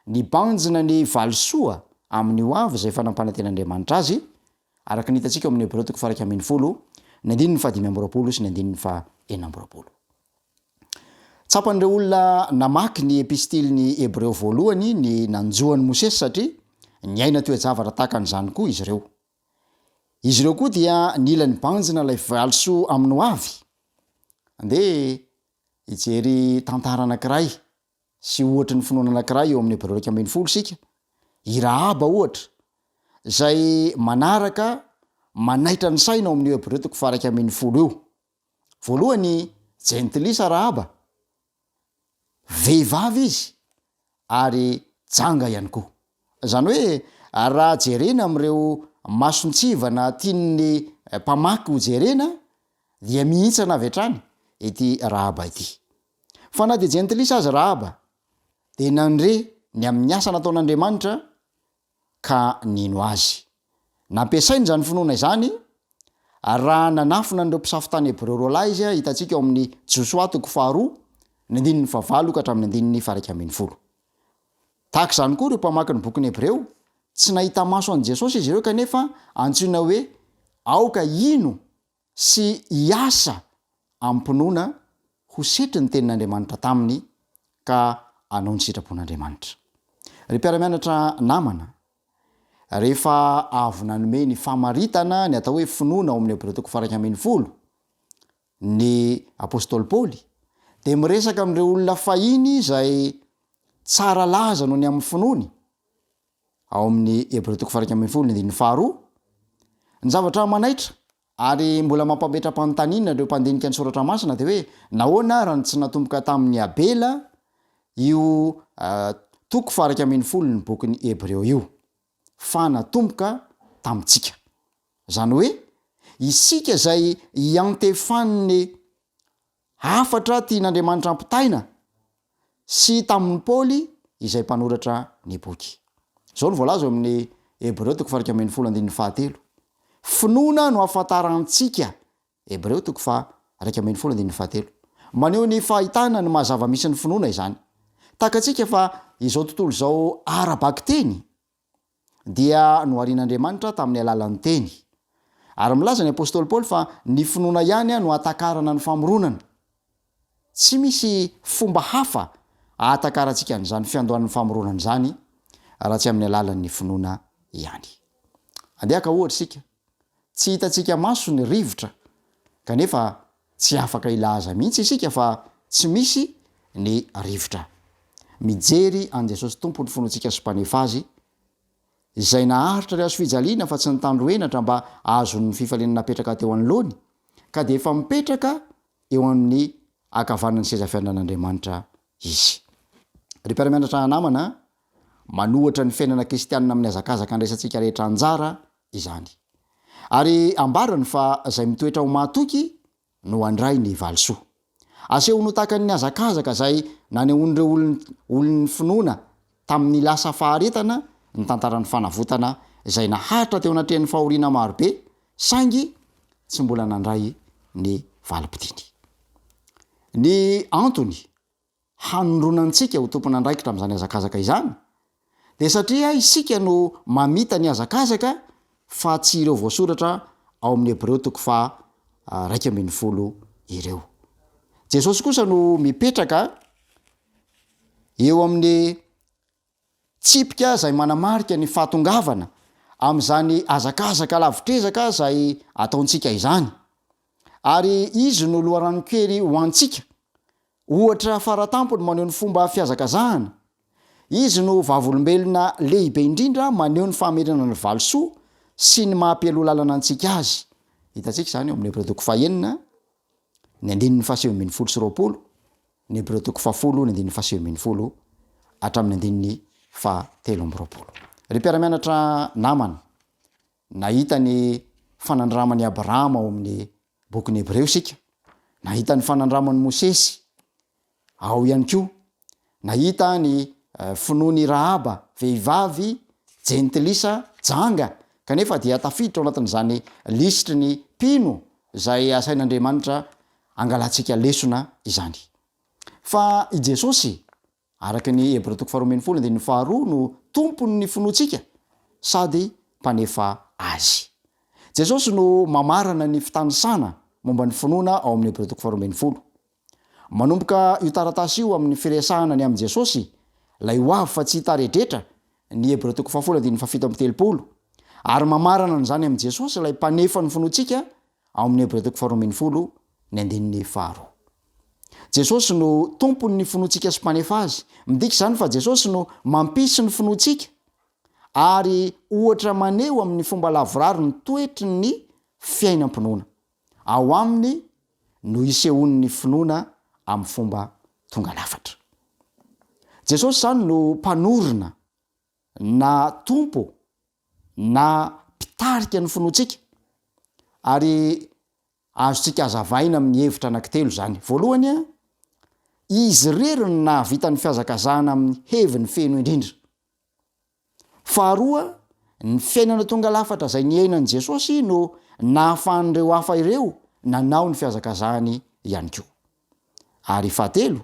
nibanjina ny valosoa amin'ny hoavy izay fanampananten'Andriamanitra azy araka ny hitantsika amin'ny Hebreo 1:10 ny andinin'ny 5:20 sy ny andinin'ny 4:20. Tsapan'ireo olona namaky ny epistiliny Hebreo voalohany ny nanjoan'ny Mosesy satria ny aina toejavatra tahaka an'izany koa izy ireo. izy ireo koa dia nila ny banjina lay valisoa amin'ny ho avy andeha ijery tantara anankiray sy ohatra ny finoana anankiray eo amin'ny Hebreo 1:10 sika i Rahaba ohatra zay manaraka manaitra ny saina ao amin'ny Hebreo 1:10 io. Voalohany jentilisa Rahaba, vehivavy izy ary janga ihany koa. Zany hoe raha jerena am'ireo masontsivana tian'ny mpamaky ho jerena dia mihitsana avy hatrany ity Rahaba ity. Fa na de jentilisa azy Rahaba de nandre ny amin'ny asa nataon'Andriamanitra ka nino azy. Nampiasainy zany finoana izany raha nanafina n'ireo mpisafitany Hebreo roa lahy izy hitantsika ao amin'ny Josoa 4:9 ka hatramin'ny 1:10. Tahaka izany koa ireo mpamaky ny bokin'ny Hebreo tsy nahita maso an' Jesosy izy ireo kanefa antsoina hoe aoka ino sy iasa ampinoana ho setry ny tenin'Andriamanitra taminy ka anao ny sitrapon'Andriamanitra. Ry mpiara-mianatra namana, rehefa avy nanome ny famaritana ny atao hoe finoana ao amin'ny Hebreo 1:10 ny apôstôly Paoly de miresaka amin'ireo olona fahiny zay tsara laza noho ny amin'ny finoany ao amin'ny Hebreo 1:10 ny zavatra manaitra ary mbola mampametra-panontaniana ireo mpandinika ny soratra masina de hoe nahoana rany tsy natomboka tamin'ny Abela io 1:10 ny bokin'ny Hebreo io fa natomboka tamitsika. Zany hoe isika zay iantefaniny hafatra tian'Andriamanitra ampitaina sy tamin'ny Paoly izay mpanoratra ny boky. Zao ny voalaza amin'ny Hebreo 1:10 finoana no afantarantsika Hebreo 1:10 maneho ny fahitana ny mazava misy ny finoana izany. Takatsika fa izao tontolo zao arabaky teny dia noharian'Andriamanitra tamin'ny alalan'ny teny. Ary milaza ny apôstôly Paoly fa ny finoana ihany no atakarana ny famoronana. Tsy misy fomba hafa ahatakarantsika n'izany fiandohan'ny famoronana zany raha tsy amin'ny alalan'ny finoana ihany. Andehaka ohatra sika, tsy hitantsika maso ny rivotra kanefa tsy afaka ilaza mihitsy isika fa tsy misy ny rivotra. Mijery an Jesosy tompo ny finoantsika sy mpanefa azy izay naharitra ry azo fijaliana fa tsy nitandroenatra mba azo ny fifaliana napetraka teo anoloany ka de efa mipetraka eo amin'ny akavanany seza fiainan'Andriamanitra izy. Ry mpiara-mianatra namana, manohatra ny fiainana kristianina amin'ny azakazaka andraisantsika rehetra anjara izany. Ary ambarany fa zay mitoetra ho mahatoky no andray ny valisoa. Aseho no takan'ny azakazaka zay nanehoan'ireo olon'ny finoana tamin'ny lasa faharetana ny tantaran'ny fanavotana izay naharitra teo anatrehan'ny fahoriana marobe saingy tsy mbola nandray ny valim-pidiny. Ny antony hanondronantsika ho tompona andraikitra amin'izany azakazaka izany de satria isika no mamita ny azakazaka fa tsy ireo voasoratra ao amin'ny Hebreo 1:10 ireo. Jesosy kosa no mipetraka eo amin'ny tsipika zay manamarika ny fahatongavana amin'izany azakazaka lavitrezaka zay ataontsika izany. Ary izy no loharanokery ho antsika. Ohatra faratampony maneho ny fomba fiazakazahana. Izy no vavolombelona lehibe indrindra maneho ny fahamerana ny valisoa sy ny mahampialoha lalana antsika azy. Hitantsika zany eo amin'ny Hebreo 1:9 ny 1:10 ny Hebreo 1:10 ny 1:10 hatramin'ny 1:13. Ry mpiara-mianatra namana, nahita ny fanandraman'ny Abrahama ao amin'ny bokin'ny Hebreo sika, nahita ny fanandraman'ny Mosesy ao ihany koa, nahita ny finoany Rahaba, vehivavy jentilisa janga kanefa dia tafiditra ao anatin'izany lisitry ny mpino zay asain'Andriamanitra angalantsika lesona izany. Fa i Jesosy araka ny Hebreo 1:12 no tompony ny finoantsika sady mpanefa azy. Jesosy no mamarana ny fitanisana momba ny finoana ao amin'ny Hebreo 1:12. Manomboka io taratasy io amin'ny firesahana ny amin'i Jesosy lay ho avy fa tsy hitaredretra ny Hebreo 1:17 ary mamarana n'zany am' jesosy lay mpanefa ny finoantsika ao amin'ny hebretoko 4 ny andininy 2 jesosy no tompony ny finoantsika sy mpanefa azy midika zany fa jesosy no mampisy ny finoantsika ary ohatra maneho amin'ny fomba lavorary ny toetry ny fiainam-pinoana ao aminy no isehon'ny finoana amin'ny fomba tonga lafatra jesosy zany no mpanorona na tompo na mpitarika ny finoantsika ary azotsika azavaina amin'ny hevitra anankitelo zany voalohany a izy rery no nahavita ny fiazakazahana amin'ny heviny feno indrindra faharoa ny fiainana tonga lafatra zay niainan'i jesosy no nahafahan'ireo hafa ireo nanao ny fiazakazahany ihany koa ary fahatelo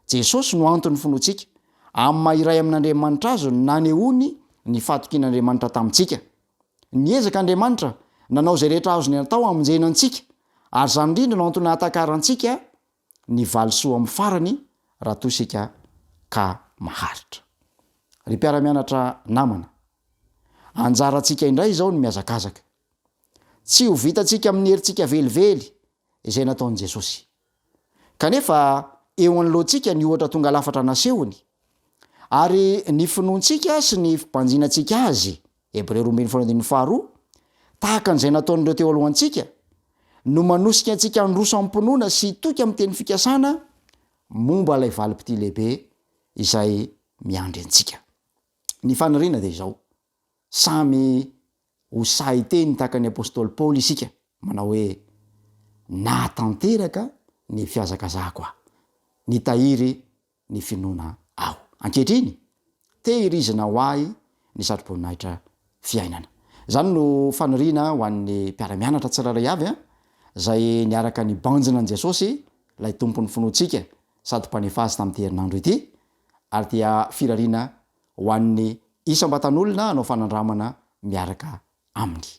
jesosy no antony finoantsika amin'ny mahiray amin'Andriamanitra azy nanehoany ny fatokian'Andriamanitra tamintsika niezaka Andriamanitra nanao zay rehetra azony natao amonjenantsika ary zany indrindra no antony ahatakarantsika ny valisoa amin'ny farany raha toa isika ka maharitra ry mpiara-mianatra namana anjarantsika indray zao ny miazakazaka tsy ho vitantsika amin'ny herintsika velively izay nataon'i Jesosy kanefa eo an'lohantsika ny ohatra tonga lafatra nasehony ary ny finoantsika sy ny fimpanjinantsika azy Hebreo 2 tahaka an'izay nataon'ireo teo alohantsika no manosika antsika androso am-pinoana sy toky amin'ny teny fikasana momba ilay valim-pity lehibe izay miandry antsika ny faniriana dia izao samy ho sahy teny tahaka ny apôstôly Paoly isika manao hoe natanteraka ny fiazakazahako aho nitahiry ny finoana aho ankehitriny tehirizina ho ahy ny satroboninahitra fiainana zany no faniriana ho an'ny mpiara-mianatra tsiraray avy zay niaraka ny banjina an' Jesosy lay tompon'ny finoantsika sady mpanefa azy tamin'ity herinandro ity ary dia firariana ho an'ny isam-batan'olona anao fanandramana miaraka aminy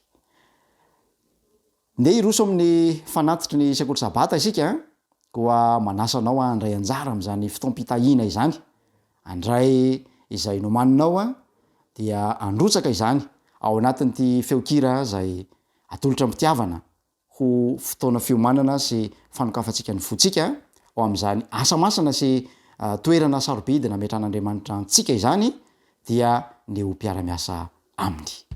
nde iroso amin'ny fanatitry ny sekoly sabata isika koa manasanao andray anjara am'zany fitoampitahina izany andray izay nomaninao dia androtsaka izany ao anatin'ity feokira zay atolotra mpitiavana ho fotoana fiomanana sy fanokafatsika ny fotsika ao am'zany asa masana sy toerana sarobidy nametran'Andriamanitra antsika izany dia ny ho mpiara-miasa aminy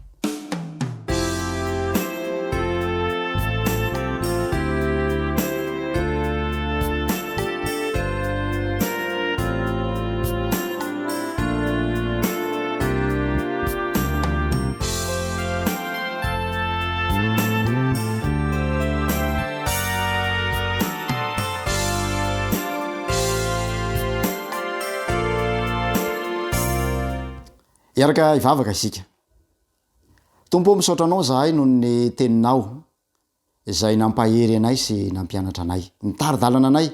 iaraka ivavaka isika tompo misaotra anao zahay noho ny teninao izay nampahery anay sy nampianatra anay nitaridalana anay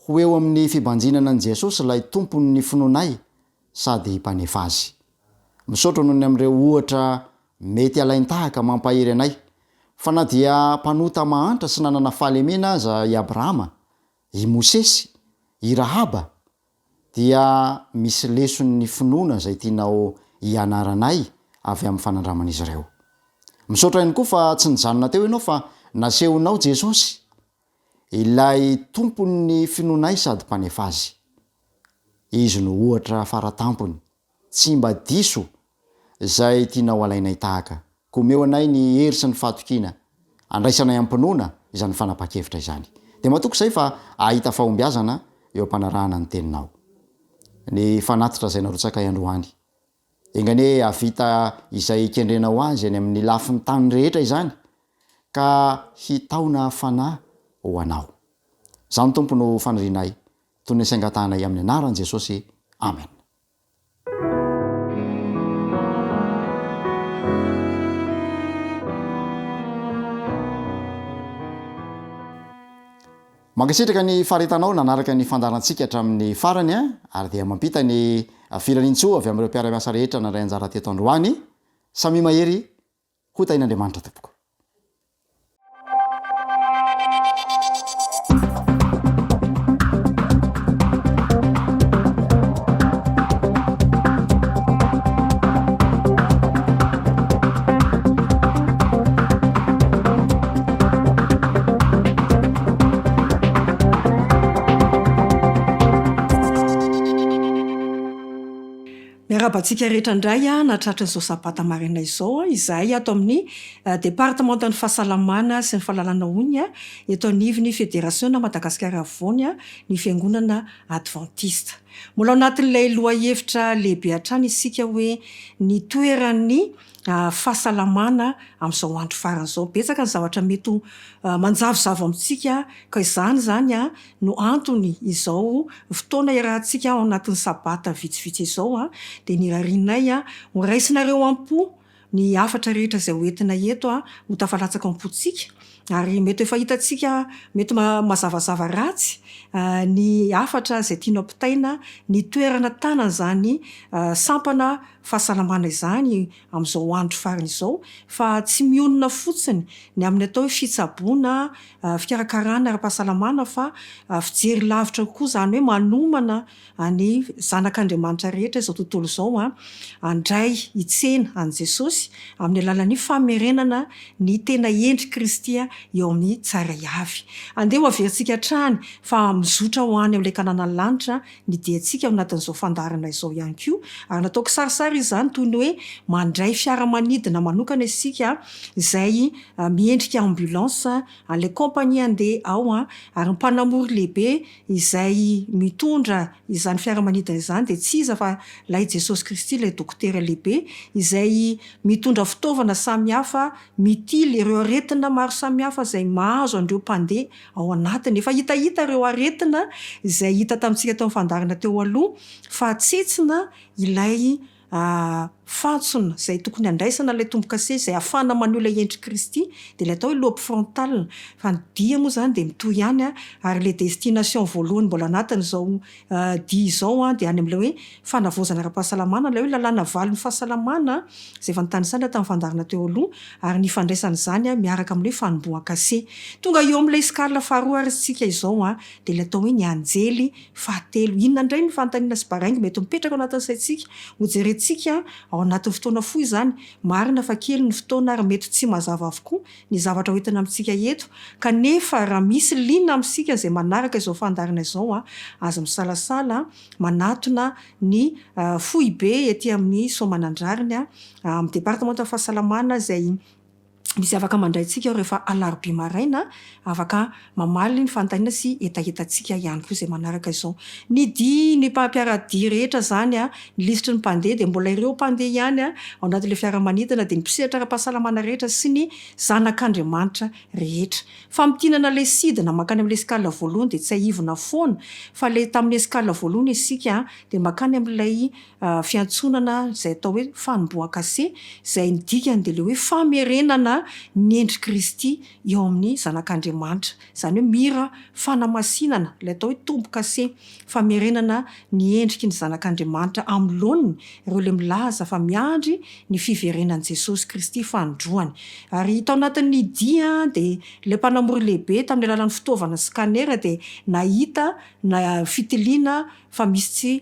ho eo amin'ny fibanjinana an' Jesosy lay tompony ny finoanay sady mpanefa azy misaotra noho ny am'ireo ohatra mety alaintahaka mampahery anay fa na dia mpanota mahantra sy nanana fahalemena aza i Abrahama i Mosesy i Rahaba dia misy leson'ny finoana zay tianao ianaranay avy amin'ny fanandraman'izy ireo misaotra ihany koa fa tsy nijanona teo ianao fa nasehonao Jesosy ilay tompon'ny finoanay sady mpanefa azy izy no ohatra faratampony tsy mba diso zay tianao alainay tahaka komeo anay ny hery sy ny fahatokiana andraisanay am-pinoana izany fanapa-kevitra izany de matoko izay fa ahita fahombiazana eo am-panarahana ny teninao ny fanatitra zay narotsaka androany engane avita izay kendrenao azy any amin'ny lafiny tany rehetra izany ka hitaona fanahy ho anao zany tompo no fanirinay toy ny saingatanay amin'ny anaran' Jesosy amen mankasitraka ny faritanao nanaraka ny fandarantsika hatramin'ny farany ary dia mampita ny firanintso avy amin'ireo mpiara-miasa rehetra nandray anjara teto androany samy mahery ho tain'Andriamanitra tompoko miarabantsika rehetra indray a natratra nyzao sabata marina izao a izahay ato amin'ny departementan'ny fahasalamana sy ny fahalalana ony a eto anivony fédérationna madagasikara avoany a ny fiangonana adventiste. Mbola ao anatin'ilay loha hevitra lehibe hatrany isika hoe ny toeran'ny fahasalamana amin'izao andro farany izao. Betsaka ny zavatra mety manjavozavo amintsika ka izany zany a no antony izao fotoana iarahantsika ao anatin'ny sabata vitsivitsy izao a dia nirarinay a ho raisinareo am-po ny afatra rehetra izay hoentina eto a ho tafalatsaka am-pontsika ary mety efa hitantsika mety mazavazava ratsy ny afatra izay tiana ampitaina ny toerana tanana zany sampana fahasalamana izany amin'izao andro farany izao fa tsy mionona fotsiny ny amin'ny atao hoe fitsaboana fikarakarana ara-pahasalamana fa fijery lavitra koa zany hoe manomana ny zanak'Andriamanitra rehetra izao tontolo izao a andray hitsena an' Jesosy amin'ny alalan'ny famerenana ny tena endry Kristy eo amin'ny tsara avy. Andeha ho averintsika hatrany fa mizotra ho any amin'ilay kananan'ny lanitra ny diantsika ao anatin'izao fandarana izao ihany koa ary nataoko sarisary izany toy ny hoe mandray fiaramanidina manokana isika izay miendrika ambulance an'ilay kompania andeha ao ary ny mpanamory lehibe izay mitondra izany fiaramanidina izany dia tsy iza fa lay Jesosy Kristy ilay dokotera lehibe izay mitondra fitaovana samihafa mitily ireo aretina maro samihafa izay mahazo andreo mpandeha ao anatiny. Efa hitahita ireo aretina izay hita tamintsika teo fandarana teo aloha fa tsitsina ilay fantsona izay tokony andraisana ilay tombo-kase izay ahafahana maneho ilay endry Kristy dia ilay atao hoe lobe frontal fa ny dia moa zany dia mitohy ihany ary ilay destination voalohany mbola anatiny izao dia izao dia any amin'ilay hoe fanavaozana ara-pahasalamana ilay hoe lalàna valin'ny fahasalamana izay efa nitany izany tamin'ny fandarana teo aloha ary ny fandraisana izany miaraka amin'ilay fanombohan-kase. Tonga eo amin'ilay skala faharoa ary isika izao dia ilay atao hoe ny anjely fahatelo. Inona indray ny fanontaniana sy baraingy mety mipetraka ao anatin'ny saintsika ho jerentsika ao anatin'ny fotoana fohy izany marina fa kely ny fotoana ary mety tsy mazava avokoa ny zavatra hoentina amintsika eto kanefa raha misy liana amintsika izay manaraka izao fandarana izao aza misalasala manatona ny fohy be ety amin'ny soamanandrariny amin'ny departementan'ny fahasalamana izay misy afaka mandrayntsika rehefa alarobia maraina afaka mamaly ny fanontaniana sy etaetantsika ihany koa izay manaraka izao. Ny dia ny mpampiara-dia rehetra zany ny lisitry ny mpandeha dia mbola ireo mpandeha ihany ao anatin'ilay fiaramanidina dia ny mpisehatra ara-pahasalamana rehetra sy ny zanak'Andriamanitra rehetra. Fampitinana ilay sidina makany amin'ilay skala voalohany dia tsy haivona foana fa ilay tamin'ny skala voalohany isika dia makany amin'ilay fiantsonana izay atao hoe fanombohan-kase izay ny dikany dia ilay hoe famerenana ny endry Kristy eo amin'ny zanak'Andriamanitra izany hoe mira fanamasinana ilay atao hoe tombo-kase famerenana ny endriky ny zanak'Andriamanitra amin'ny laoniny ireo ilay milaza fa miandry ny fiverenan'i Jesosy Kristy fanondroany. Ary tao anatin'ny dia dia ilay mpanamory lehibe tamin'ny alalan'ny fitaovana scanner dia nahita na fitiliana fa misy tsy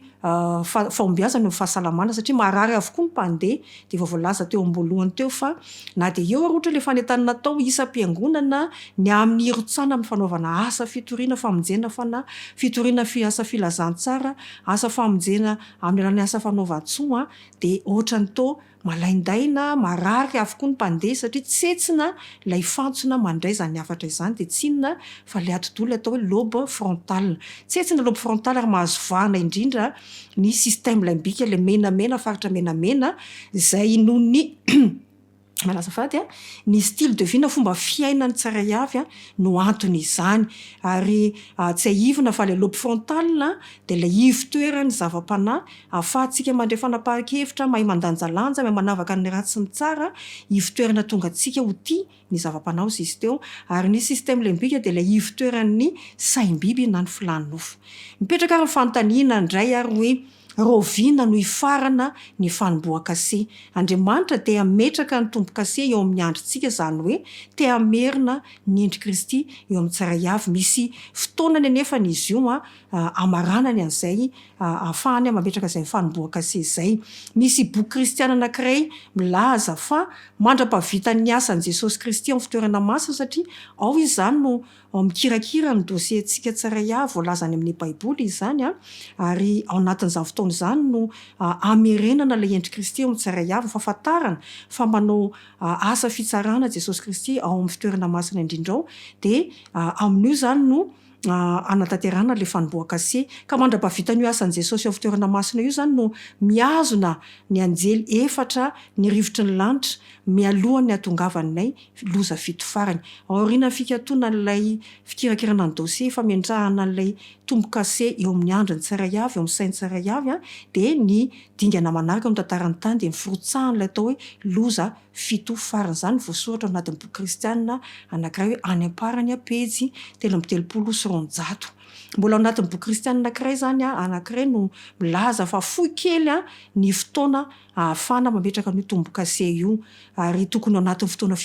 fahombiazana eo fahasalamana satria marary avokoa ny mpandeha dia efa voalaza teo ambolohany teo fa na dia eo ary ohatra ilay fanentanana natao isam-piangonana ny amin'ny hirotsana amin'ny fanaovana asa fitoriana famonjena fana fitoriana asa filazantsara asa famonjena amin'ny alalan'ny asa fanaovan-tsoa dia ohatra ny to malaindaina marary avokoa ny mpandeha satria tsetsina ilay fantsona mandray zany afatra izany dia tsinona fa ilay atidoha atao hoe lobe frontal. Tsetsina lobe frontal ary mahazo vahana indrindra ny système limbika ilay menamena faritra menamena izay noho ny manazafady ny style de vie na fomba fiainany tsara avy no antony izany ary tsy haivona fa ilay lobe frontal dia ilay ivo-toerany zava-panahy ahafahantsika mandray fanapahan-kevitra mahay mandanjalanja mahay manavaka ny ratsy ny tsara ivo-toerana tonga antsika ho tia ny zava-panahy ozy izy teo ary ny système limbika dia ilay ivo-toeran'ny saim-biby na ny filanofo. Mipetraka ary ny fanontaniana indray ary hoe roviana no ifarana ny fanombohan-kase. Andriamanitra te hametraka ny tombo-kase eo amin'ny androntsika izany hoe te hamerina ny endry Kristy eo amin'ny tsara avy. Misy fotoanany anefa izy io amaranany an'izay ahafahany mametraka izay fanombohan-kase izay. Misy boky kristiana anankiray milaza fa mandra-pahavitan'ny asan'i Jesosy Kristy amin'ny fitoerana masina satria ao izy zany no mikirakira ny dosientsika tsara avy voalazany amin'ny baiboly izany ary ao anatin'izany fotoana nataon'izany no amerenana ilay endry kristy eo amin'ny tsiray avy fahafantarana fa manao asa fitsarana Jesosy Kristy ao amin'ny fitoerana masina indrindra ao dia amin'io zany no anatanterana le fanomboakase ka mandra-pahavitan'io asan'i Jesosy ao fitoerana masina io zany no miazona ny anjely efatra ny rivotry ny lanitra mialohan'ny atongavanay loza fito farany aoriana fikatona n'ilay fikirakirana ny dosie fa miandrahana n'ilay tombo-kase eo amin'ny andro ny tsiray avy eo amin'ny sainy tsiray avy dia ny dingana manaraka amin'ny tantarany tany dia miforotsahan'ilay atao hoe loza fito farany zany voasoratra ao anatin'ny boky kristianina anankiray hoe any am-parany pejy 330 mbola ao anatin'ny boky kristianina anankiray zany anankiray no milaza fa fohy kely ny fotoana ahafana mametraka ny tombo-kase io ary tokony ao anatin'ny fotoana